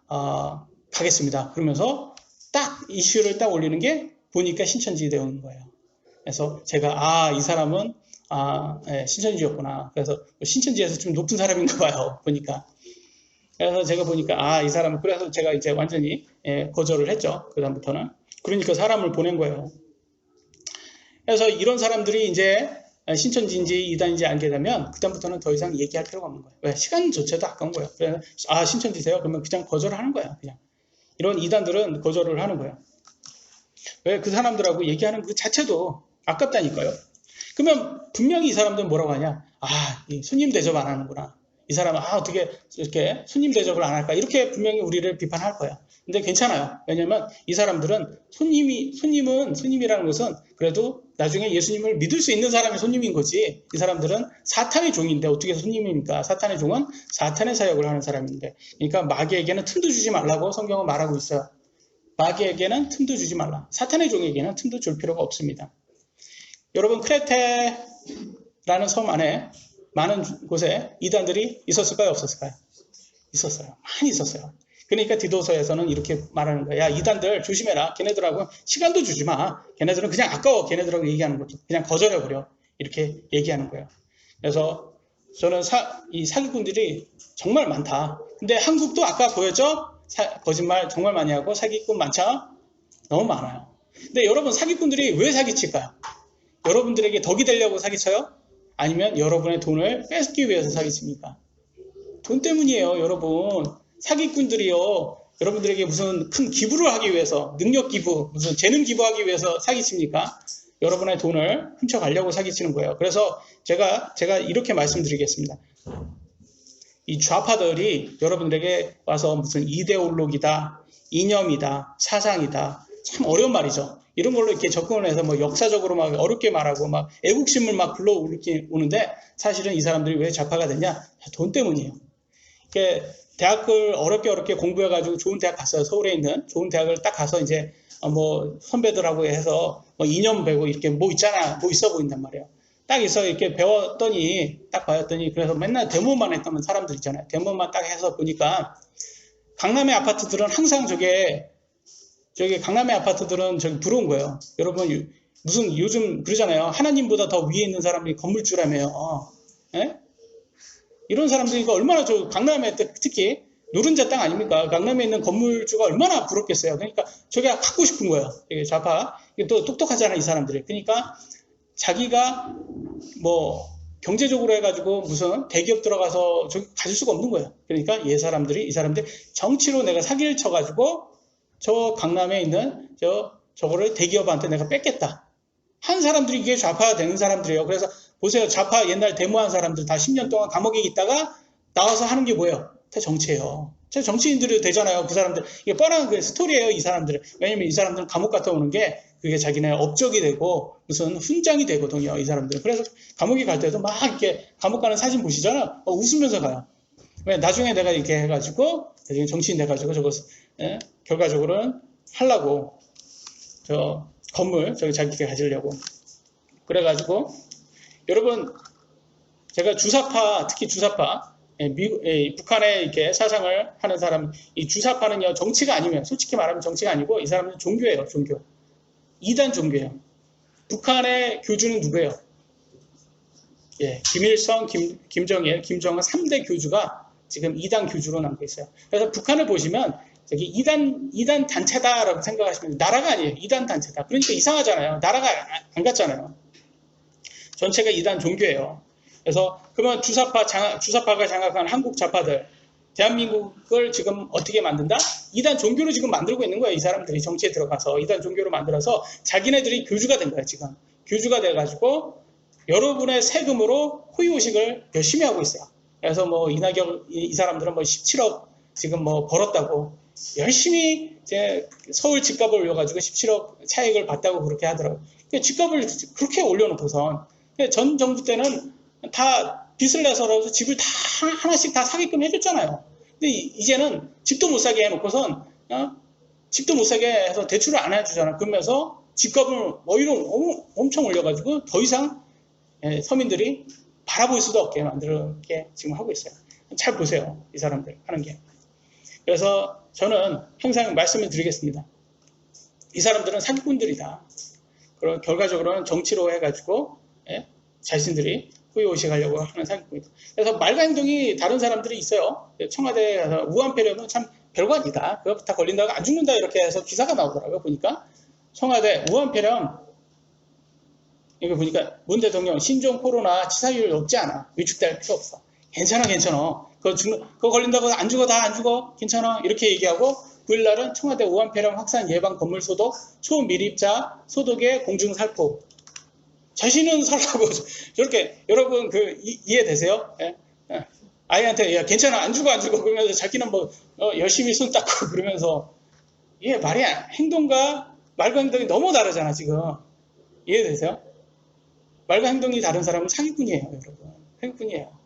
가겠습니다. 그러면서 딱 이슈를 딱 올리는 게 보니까 신천지대 오는 거예요. 그래서 제가 이 사람은 신천지였구나. 그래서 신천지에서 좀 높은 사람인가 봐요. 보니까. 그래서 제가 보니까 이 사람은 그래서 제가 이제 완전히 거절을 했죠. 그다음부터는. 그러니까 사람을 보낸 거예요. 그래서 이런 사람들이 이제 신천지인지 이단인지 알게 되면 그다음부터는 더 이상 얘기할 필요가 없는 거예요. 왜? 시간조차도 아까운 거예요. 그래서 신천지세요? 그러면 그냥 거절을 하는 거예요. 그냥. 이런 이단들은 거절을 하는 거예요. 왜? 그 사람들하고 얘기하는 그 자체도 아깝다니까요. 그러면 분명히 이 사람들은 뭐라고 하냐? 이 손님 대접 안 하는구나. 이 사람은 어떻게 이렇게 손님 대접을 안 할까? 이렇게 분명히 우리를 비판할 거야. 근데 괜찮아요. 왜냐면 이 사람들은 손님이라는 것은 그래도 나중에 예수님을 믿을 수 있는 사람이 손님인 거지. 이 사람들은 사탄의 종인데 어떻게 손님입니까? 사탄의 종은 사탄의 사역을 하는 사람인데. 그러니까 마귀에게는 틈도 주지 말라고 성경은 말하고 있어요. 마귀에게는 틈도 주지 말라. 사탄의 종에게는 틈도 줄 필요가 없습니다. 여러분 크레테라는 섬 안에 많은 곳에 이단들이 있었을까요? 없었을까요? 있었어요. 많이 있었어요. 그러니까 디도서에서는 이렇게 말하는 거야. 야, 이단들 조심해라. 걔네들하고 시간도 주지 마. 걔네들은 그냥 아까워. 걔네들하고 얘기하는 것도. 그냥 거절해버려. 이렇게 얘기하는 거예요. 그래서 저는 이 사기꾼들이 정말 많다. 근데 한국도 아까 보였죠? 거짓말 정말 많이 하고 사기꾼 많죠? 너무 많아요. 근데 여러분 사기꾼들이 왜 사기칠까요? 여러분들에게 덕이 되려고 사기쳐요? 아니면 여러분의 돈을 뺏기 위해서 사기칩니까? 돈 때문이에요, 여러분. 사기꾼들이요, 여러분들에게 무슨 큰 기부를 하기 위해서, 능력 기부, 무슨 재능 기부하기 위해서 사기칩니까? 여러분의 돈을 훔쳐가려고 사기치는 거예요. 그래서 제가 이렇게 말씀드리겠습니다. 이 좌파들이 여러분들에게 와서 무슨 이데올로기다, 이념이다, 사상이다, 참 어려운 말이죠. 이런 걸로 이렇게 접근을 해서 뭐 역사적으로 막 어렵게 말하고 막 애국심을 막 불러오는데 사실은 이 사람들이 왜 좌파가 됐냐? 돈 때문이에요. 이렇게 대학을 어렵게 공부해가지고 좋은 대학 갔어요. 서울에 있는 좋은 대학을 딱 가서 이제 뭐 선배들하고 해서 뭐 2년 배고 이렇게 뭐 있잖아, 뭐 있어 보인단 말이에요. 딱 있어 이렇게 배웠더니 딱 봤더니 그래서 맨날 데모만 했던 사람들 있잖아요. 데모만 딱 해서 보니까 강남의 아파트들은 항상 저기 강남의 아파트들은 저기 부러운 거예요. 여러분 무슨 요즘 그러잖아요. 하나님보다 더 위에 있는 사람이 건물주라며요. 예? 이런 사람들이 얼마나 저 강남에 특히 노른자 땅 아닙니까? 강남에 있는 건물주가 얼마나 부럽겠어요. 그러니까 저게 갖고 싶은 거예요. 이게 좌파. 이게 또 똑똑하잖아, 이 사람들이. 그러니까 자기가 뭐 경제적으로 해가지고 무슨 대기업 들어가서 저기 가질 수가 없는 거예요. 그러니까 이 사람들이 정치로 내가 사기를 쳐가지고 저 강남에 있는 저거를 대기업한테 내가 뺏겠다. 한 사람들이 이게 좌파가 되는 사람들이에요. 그래서 보세요. 좌파 옛날 데모한 사람들 다 10년 동안 감옥에 있다가 나와서 하는 게 뭐예요? 다 정치예요. 정치인들이 되잖아요. 그 사람들. 이게 뻔한 그 스토리예요. 이 사람들은. 왜냐면 이 사람들은 감옥 갔다 오는 게 그게 자기네 업적이 되고 무슨 훈장이 되거든요. 이 사람들은. 그래서 감옥에 갈 때도 막 이렇게 감옥 가는 사진 보시잖아. 웃으면서 가요. 왜 나중에 내가 이렇게 해가지고 나중에 정치인 돼가지고 저것을 결과적으로는 하려고 저 건물 저기 자기가 가지려고 그래가지고 여러분 제가 주사파 특히 주사파 북한에 이렇게 사상을 하는 사람 이 주사파는요 정치가 아니면 솔직히 말하면 정치가 아니고 이 사람은 종교예요. 종교. 이단 종교예요. 북한의 교주는 누구예요? 김일성, 김정일, 김정은 3대 교주가 지금 2단 교주로 남고 있어요. 그래서 북한을 보시면 저기 2단 단체다라고 생각하시면 나라가 아니에요. 2단 단체다. 그러니까 이상하잖아요. 나라가 안 같잖아요. 전체가 2단 종교예요. 그래서 그러면 주사파가 장악한 한국 좌파들 대한민국을 지금 어떻게 만든다? 2단 종교로 지금 만들고 있는 거예요. 이 사람들이 정치에 들어가서 2단 종교로 만들어서 자기네들이 교주가 된 거예요. 지금 교주가 돼가지고 여러분의 세금으로 호의호식을 열심히 하고 있어요. 그래서 뭐 이낙연 이 사람들은 뭐 17억 지금 뭐 벌었다고 열심히 이제 서울 집값을 올려가지고 17억 차익을 봤다고 그렇게 하더라고요. 집값을 그렇게 올려놓고선 전 정부 때는 다 빚을 내서라도 집을 다 하나씩 다 사게끔 해줬잖아요. 근데 이제는 집도 못 사게 해놓고선 집도 못 사게 해서 대출을 안 해주잖아. 그러면서 집값을 엄청 올려가지고 더 이상 서민들이 바라볼 수도 없게 만들게 지금 하고 있어요. 잘 보세요. 이 사람들 하는 게. 그래서 저는 항상 말씀을 드리겠습니다. 이 사람들은 사기꾼들이다. 그럼 결과적으로는 정치로 해가지고 자신들이 후회오식하려고 하는 사기꾼이다. 그래서 말과 행동이 다른 사람들이 있어요. 청와대에 가서 우한폐렴은 참 별거 아니다. 그거 다 걸린다고 안 죽는다 이렇게 해서 기사가 나오더라고요. 보니까 청와대 우한폐렴 이거 보니까 문 대통령 신종 코로나 치사율 높지 않아. 위축될 필요 없어. 괜찮아. 그거 걸린다고 안 죽어. 다 안 죽어. 괜찮아. 이렇게 얘기하고 9일날은 청와대 우한폐렴 확산 예방 건물 소독 초밀입자 소독의 공중살포. 자신은 살라고 저렇게 여러분 이해되세요? 아이한테 야 괜찮아 안 죽어 그러면서 자기는 뭐 열심히 손 닦고 그러면서 이게 말이 행동과 말과 행동이 너무 다르잖아 지금. 이해되세요? 말과 행동이 다른 사람은 사기꾼이에요 여러분. 사기꾼이에요.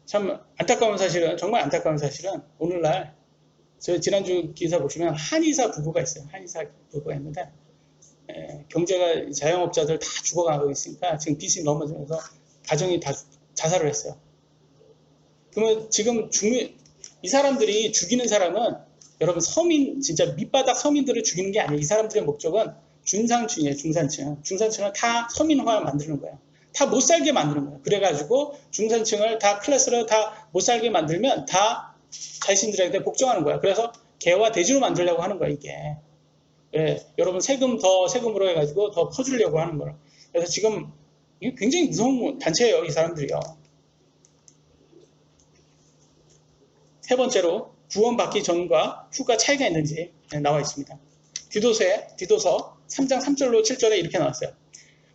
참 안타까운 사실은 정말 안타까운 사실은 오늘날 저 지난주 기사 보시면 한의사 부부가 있어요. 한의사 부부가 있는데 경제가 자영업자들 다 죽어가고 있으니까 지금 빚이 넘어지면서 가정이 다 자살을 했어요. 그러면 지금 이 사람들이 죽이는 사람은 여러분 서민 진짜 밑바닥 서민들을 죽이는 게 아니에요. 이 사람들의 목적은 중상층이에요. 중산층은 다 서민화 만드는 거예요. 다 못 살게 만드는 거예요. 그래가지고 중산층을 다 클래스로 다 못 살게 만들면 다 자신들에게 복종하는 거야. 그래서 개와 돼지로 만들려고 하는 거야 이게. 여러분 세금으로 해가지고 더 퍼주려고 하는 거야. 그래서 지금 이게 굉장히 무서운 단체예요 이 사람들이요. 세 번째로 구원받기 전과 후가 차이가 있는지 나와 있습니다. 디도서 3장 3절로 7절에 이렇게 나왔어요.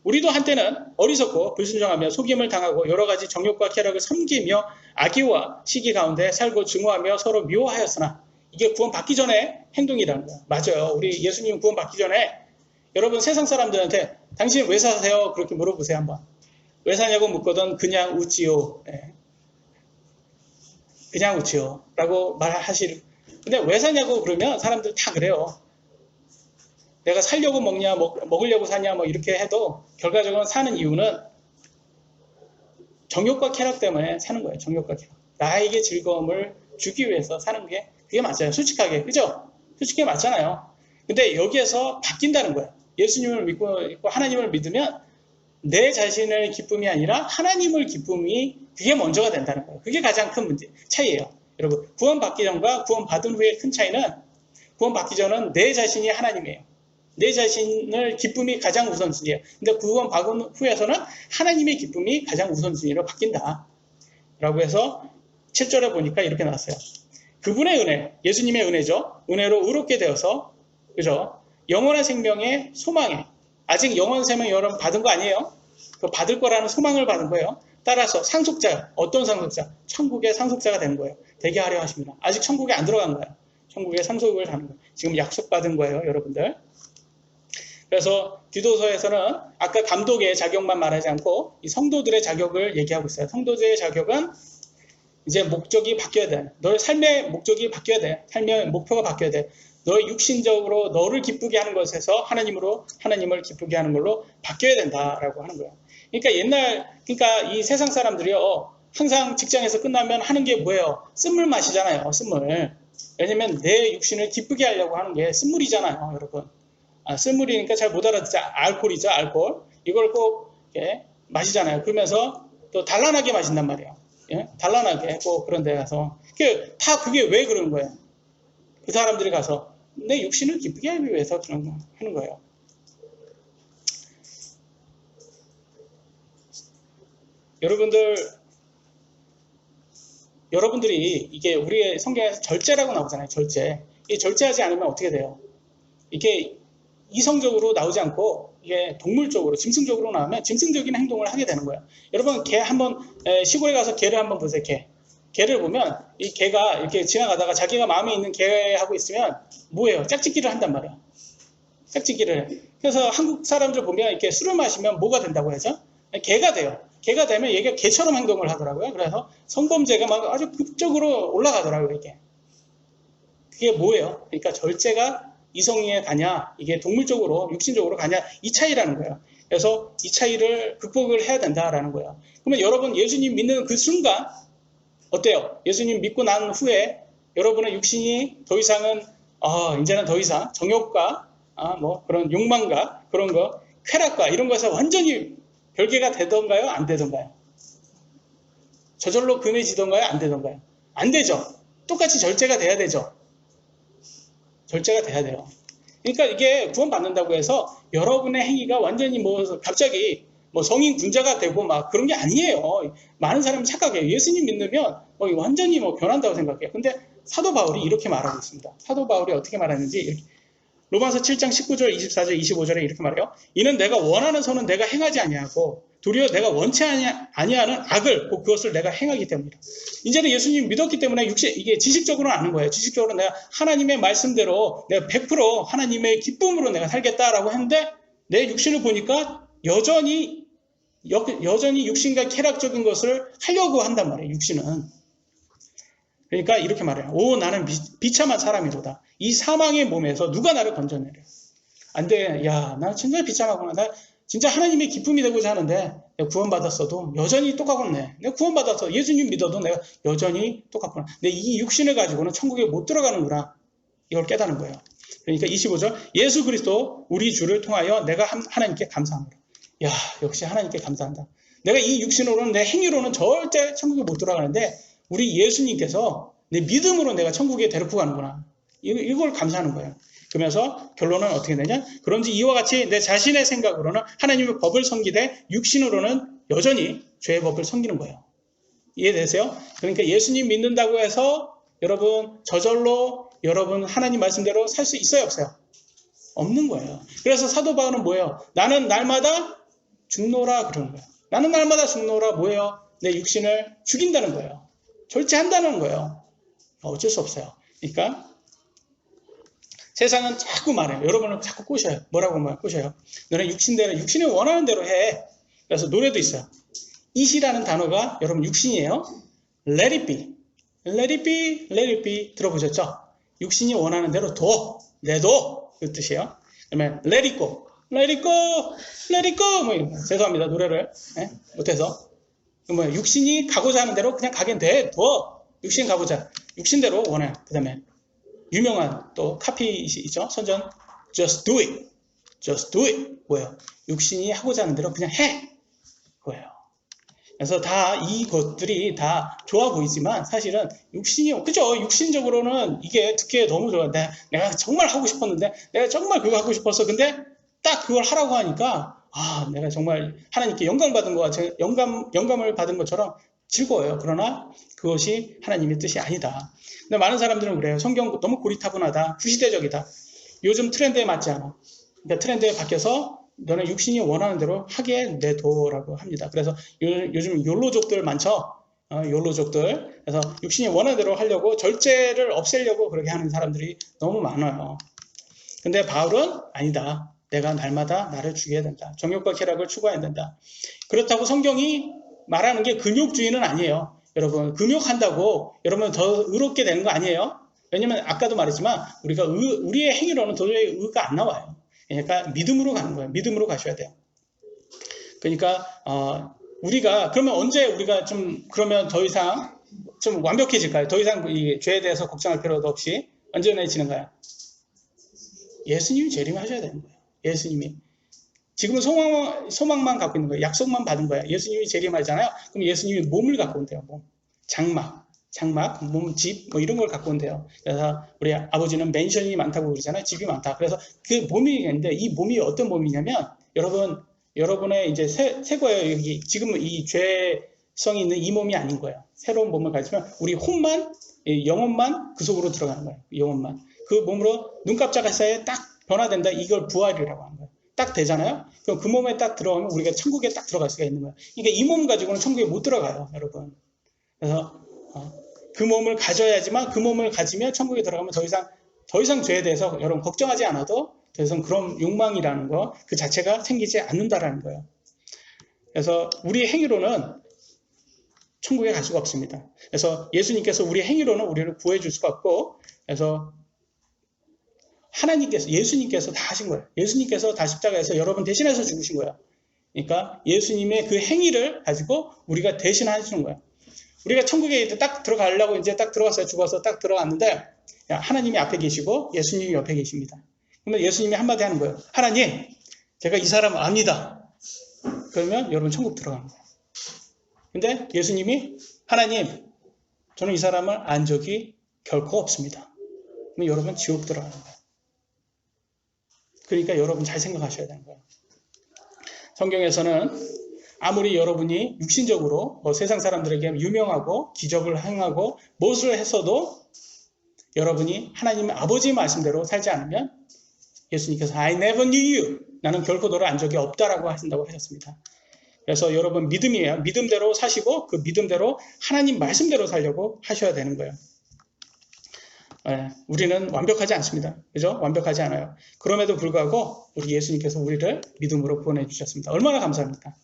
우리도 한때는 어리석고 불순종하며 속임을 당하고 여러 가지 정욕과 쾌락을 섬기며 악의와 시기 가운데 살고 증오하며 서로 미워하였으나 이게 구원받기 전에 행동이라는 거예요. 맞아요. 우리 예수님 구원받기 전에 여러분 세상 사람들한테 당신 왜 사세요? 그렇게 물어보세요 한번. 왜 사냐고 묻거든 그냥 웃지요. 그냥 웃지요. 라고 말하실. 근데 왜 사냐고 그러면 사람들 다 그래요. 내가 살려고 먹냐, 먹으려고 사냐, 뭐 이렇게 해도 결과적으로 사는 이유는 정욕과 쾌락 때문에 사는 거예요. 정욕과 쾌락. 나에게 즐거움을 주기 위해서 사는 게 그게 맞아요. 솔직하게. 그죠? 솔직하게 맞잖아요. 근데 여기에서 바뀐다는 거예요. 예수님을 믿고 하나님을 믿으면 내 자신의 기쁨이 아니라 하나님을 기쁨이 그게 먼저가 된다는 거예요. 그게 가장 큰 차이예요. 여러분, 구원받기 전과 구원받은 후의 큰 차이는 구원받기 전은 내 자신이 하나님이에요. 내 자신을 기쁨이 가장 우선순위예요. 근데 구원받은 후에서는 하나님의 기쁨이 가장 우선순위로 바뀐다. 라고 해서 7절에 보니까 이렇게 나왔어요. 그분의 은혜, 예수님의 은혜죠. 은혜로 의롭게 되어서, 그죠? 영원한 생명의 소망에, 아직 영원한 생명 여러분 받은 거 아니에요? 그 받을 거라는 소망을 받은 거예요. 따라서 상속자, 어떤 상속자? 천국의 상속자가 된 거예요. 되게 하려 하십니다. 아직 천국에 안 들어간 거예요. 천국에 상속을 하는 거예요. 지금 약속받은 거예요, 여러분들. 그래서 디도서에서는 아까 감독의 자격만 말하지 않고 이 성도들의 자격을 얘기하고 있어요. 성도들의 자격은 이제 목적이 바뀌어야 돼. 너의 삶의 목적이 바뀌어야 돼. 삶의 목표가 바뀌어야 돼. 너의 육신적으로 너를 기쁘게 하는 것에서 하나님을 기쁘게 하는 걸로 바뀌어야 된다라고 하는 거예요. 그러니까 이 세상 사람들이요. 항상 직장에서 끝나면 하는 게 뭐예요? 쓴물 마시잖아요. 쓴물. 왜냐면 내 육신을 기쁘게 하려고 하는 게 쓴물이잖아요, 여러분. 쓴물이니까 잘 못 알아듣자. 알코올이죠, 알코올. 이걸 꼭 마시잖아요. 그러면서 또 단란하게 마신단 말이에요. 단란하게 꼭 그런 데 가서. 그게 왜 그런 거예요? 그 사람들이 가서 내 육신을 기쁘게 하기 위해서 그런 거 하는 거예요. 여러분들이 이게 우리의 성경에서 절제라고 나오잖아요. 절제. 이 절제하지 않으면 어떻게 돼요? 이게 이성적으로 나오지 않고 이게 동물적으로, 짐승적으로 나오면 짐승적인 행동을 하게 되는 거예요. 여러분 개 한번 시골에 가서 개를 한번 보세요. 개를 보면 이 개가 이렇게 지나가다가 자기가 마음에 있는 개하고 있으면 뭐예요? 짝짓기를 한단 말이에요. 짝짓기를 해. 그래서 한국 사람들 보면 이렇게 술을 마시면 뭐가 된다고 하죠? 개가 돼요. 개가 되면 얘가 개처럼 행동을 하더라고요. 그래서 성범죄가 막 아주 급적으로 올라가더라고요, 이게. 그게 뭐예요? 그러니까 절제가 이성에 가냐, 이게 동물적으로, 육신적으로 가냐, 이 차이라는 거예요. 그래서 이 차이를 극복을 해야 된다라는 거예요. 그러면 여러분 예수님 믿는 그 순간 어때요? 예수님 믿고 난 후에 여러분의 육신이 더 이상은 이제는 더 이상 정욕과 뭐 그런 욕망과 그런 거, 쾌락과 이런 것에서 완전히 별개가 되던가요? 안 되던가요? 저절로 금해지던가요? 안 되던가요? 안 되죠. 똑같이 절제가 돼야 되죠. 절제가 돼야 돼요. 그러니까 이게 구원받는다고 해서 여러분의 행위가 완전히 뭐 갑자기 뭐 성인 군자가 되고 막 그런 게 아니에요. 많은 사람이 착각해요. 예수님 믿으면 완전히 뭐 변한다고 생각해요. 근데 사도 바울이 이렇게 말하고 있습니다. 사도 바울이 어떻게 말하는지 이렇게. 로마서 7장 19절, 24절, 25절에 이렇게 말해요. 이는 내가 원하는 선은 내가 행하지 아니하고 도리어 내가 원치 아니하는 악을 그것을 내가 행하기 때문이다. 이제는 예수님 믿었기 때문에 이게 지식적으로는 아는 거예요. 지식적으로 내가 하나님의 말씀대로 내가 100% 하나님의 기쁨으로 내가 살겠다라고 했는데 내 육신을 보니까 여전히 육신과 쾌락적인 것을 하려고 한단 말이에요. 육신은. 그러니까 이렇게 말해요. 오, 나는 비참한 사람이로다. 이 사망의 몸에서 누가 나를 건져내려. 안 돼. 야, 나 진짜 비참하구나. 나 진짜 하나님의 기쁨이 되고자 하는데 내가 구원받았어도 여전히 똑같네. 내가 구원받았어. 예수님 믿어도 내가 여전히 똑같구나. 내 이 육신을 가지고는 천국에 못 들어가는구나. 이걸 깨닫는 거예요. 그러니까 25절 예수 그리스도 우리 주를 통하여 내가 하나님께 감사합니다. 야, 역시 하나님께 감사한다. 내가 이 육신으로는 내 행위로는 절대 천국에 못 들어가는데 우리 예수님께서 내 믿음으로 내가 천국에 데리고 가는구나. 이걸 감사하는 거예요. 그러면서 결론은 어떻게 되냐? 그런지 이와 같이 내 자신의 생각으로는 하나님의 법을 섬기되 육신으로는 여전히 죄의 법을 섬기는 거예요. 이해되세요? 그러니까 예수님 믿는다고 해서 여러분 저절로 여러분 하나님 말씀대로 살 수 있어요? 없어요? 없는 거예요. 그래서 사도 바울은 뭐예요? 나는 날마다 죽노라 그러는 거예요. 나는 날마다 죽노라 뭐예요? 내 육신을 죽인다는 거예요. 절제한다는 거예요. 어쩔 수 없어요. 그러니까 세상은 자꾸 말해요. 여러분을 자꾸 꼬셔요. 뭐라고 꼬셔요? 너네 육신이 원하는 대로 해. 그래서 노래도 있어요. it이라는 단어가 여러분 육신이에요. let it be. let it be, let it be 들어보셨죠? 육신이 원하는 대로 내둬 그 뜻이에요. 그러면 let it go, let it go, let it go 뭐 이런 거. 죄송합니다. 노래를 못해서. 뭐 육신이 가고자 하는 대로 그냥 가긴 돼. 육신 가보자. 육신대로 원해. 그 다음에 유명한 또 카피 있죠. 선전 just do it. just do it. 뭐예요? 육신이 하고자 하는 대로 그냥 해. 그거예요. 그래서 다 이것들이 다 좋아 보이지만 사실은 그죠? 육신적으로는 이게 듣기에 너무 좋아. 내가 정말 하고 싶었는데 내가 정말 그거 하고 싶었어. 근데 딱 그걸 하라고 하니까 내가 정말 하나님께 영감을 받은 것처럼 즐거워요. 그러나 그것이 하나님의 뜻이 아니다. 근데 많은 사람들은 그래요. 성경 너무 고리타분하다. 후시대적이다. 요즘 트렌드에 맞지 않아. 그러니까 트렌드에 바뀌어서 너네 육신이 원하는 대로 하게 내둬라고 합니다. 그래서 요즘 욜로족들 많죠. 욜로족들. 그래서 육신이 원하는 대로 하려고 절제를 없애려고 그렇게 하는 사람들이 너무 많아요. 근데 바울은 아니다. 내가 날마다 나를 죽여야 된다. 정욕과 쾌락을 추구해야 된다. 그렇다고 성경이 말하는 게 금욕주의는 아니에요. 여러분 금욕한다고 여러분 더 의롭게 되는 거 아니에요. 왜냐면 아까도 말했지만 우리의 행위로는 도저히 의가 안 나와요. 그러니까 믿음으로 가는 거예요. 믿음으로 가셔야 돼요. 그러니까 그러면 언제 우리가 그러면 더 이상 좀 완벽해질까요? 더 이상 이 죄에 대해서 걱정할 필요도 없이 완전해지는가요? 예수님이 재림하셔야 되는 거예요. 예수님이. 지금은 소망만 갖고 있는 거예요. 약속만 받은 거예요. 예수님이 재림하잖아요. 그럼 예수님이 몸을 갖고 온대요. 몸. 장막, 몸집 뭐 이런 걸 갖고 온대요. 그래서 우리 아버지는 맨션이 많다고 그러잖아요. 집이 많다. 그래서 그 몸이 있는데 이 몸이 어떤 몸이냐면 여러분의 이제 새 거예요. 여기 지금 이 죄성이 있는 이 몸이 아닌 거예요. 새로운 몸을 가지면 우리 혼만 영혼만 그 속으로 들어가는 거예요. 영혼만. 그 몸으로 눈 깜짝할 사이에 딱 변화된다. 이걸 부활이라고 하는 거예요. 딱 되잖아요. 그럼 그 몸에 딱 들어가면 우리가 천국에 딱 들어갈 수가 있는 거예요. 그러니까 이 몸 가지고는 천국에 못 들어가요, 여러분. 그래서 그 몸을 가져야지만 그 몸을 가지면 천국에 들어가면 더 이상 죄에 대해서 여러분 걱정하지 않아도 더 이상 그런 욕망이라는 거 그 자체가 생기지 않는다라는 거예요. 그래서 우리 행위로는 천국에 갈 수가 없습니다. 그래서 예수님께서 우리 행위로는 우리를 구해줄 수가 없고, 그래서 예수님께서 다 하신 거예요. 예수님께서 다 십자가에서 여러분 대신해서 죽으신 거예요. 그러니까 예수님의 그 행위를 가지고 우리가 대신하시는 거예요. 우리가 천국에 딱 들어가려고 이제 딱 들어갔어요. 죽어서 딱 들어갔는데 하나님이 앞에 계시고 예수님이 옆에 계십니다. 그러면 예수님이 한마디 하는 거예요. 하나님, 제가 이 사람 압니다. 그러면 여러분 천국 들어가는 거예요. 근데 예수님이 하나님, 저는 이 사람을 안 적이 결코 없습니다. 그러면 여러분 지옥 들어가는 거예요. 그러니까 여러분 잘 생각하셔야 되는 거예요. 성경에서는 아무리 여러분이 육신적으로 세상 사람들에게 유명하고 기적을 행하고 무엇을 했어도 여러분이 하나님의 아버지 말씀대로 살지 않으면 예수님께서 I never knew you. 나는 결코 너를 안 적이 없다라고 하신다고 하셨습니다. 그래서 여러분 믿음이에요. 믿음대로 사시고 그 믿음대로 하나님 말씀대로 살려고 하셔야 되는 거예요. 우리는 완벽하지 않습니다. 그죠? 완벽하지 않아요. 그럼에도 불구하고 우리 예수님께서 우리를 믿음으로 구원해 주셨습니다. 얼마나 감사합니까?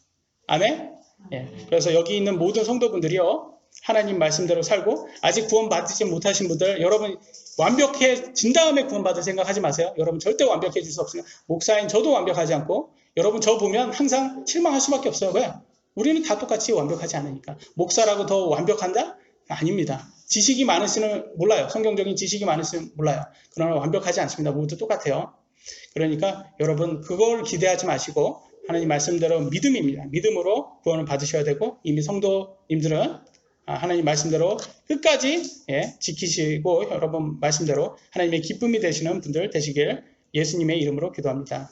아멘? 예. 그래서 여기 있는 모든 성도분들이요. 하나님 말씀대로 살고 아직 구원받지 못하신 분들 여러분 완벽해진 다음에 구원받을 생각하지 마세요. 여러분 절대 완벽해질 수 없습니다. 목사인 저도 완벽하지 않고 여러분 저 보면 항상 실망할 수밖에 없어요. 왜? 우리는 다 똑같이 완벽하지 않으니까. 목사라고 더 완벽한다? 아닙니다. 지식이 많으시는 몰라요. 성경적인 지식이 많으시는 몰라요. 그러나 완벽하지 않습니다. 모두 똑같아요. 그러니까 여러분 그걸 기대하지 마시고 하나님 말씀대로 믿음입니다. 믿음으로 구원을 받으셔야 되고 이미 성도님들은 하나님 말씀대로 끝까지 지키시고 여러분 말씀대로 하나님의 기쁨이 되시는 분들 되시길 예수님의 이름으로 기도합니다.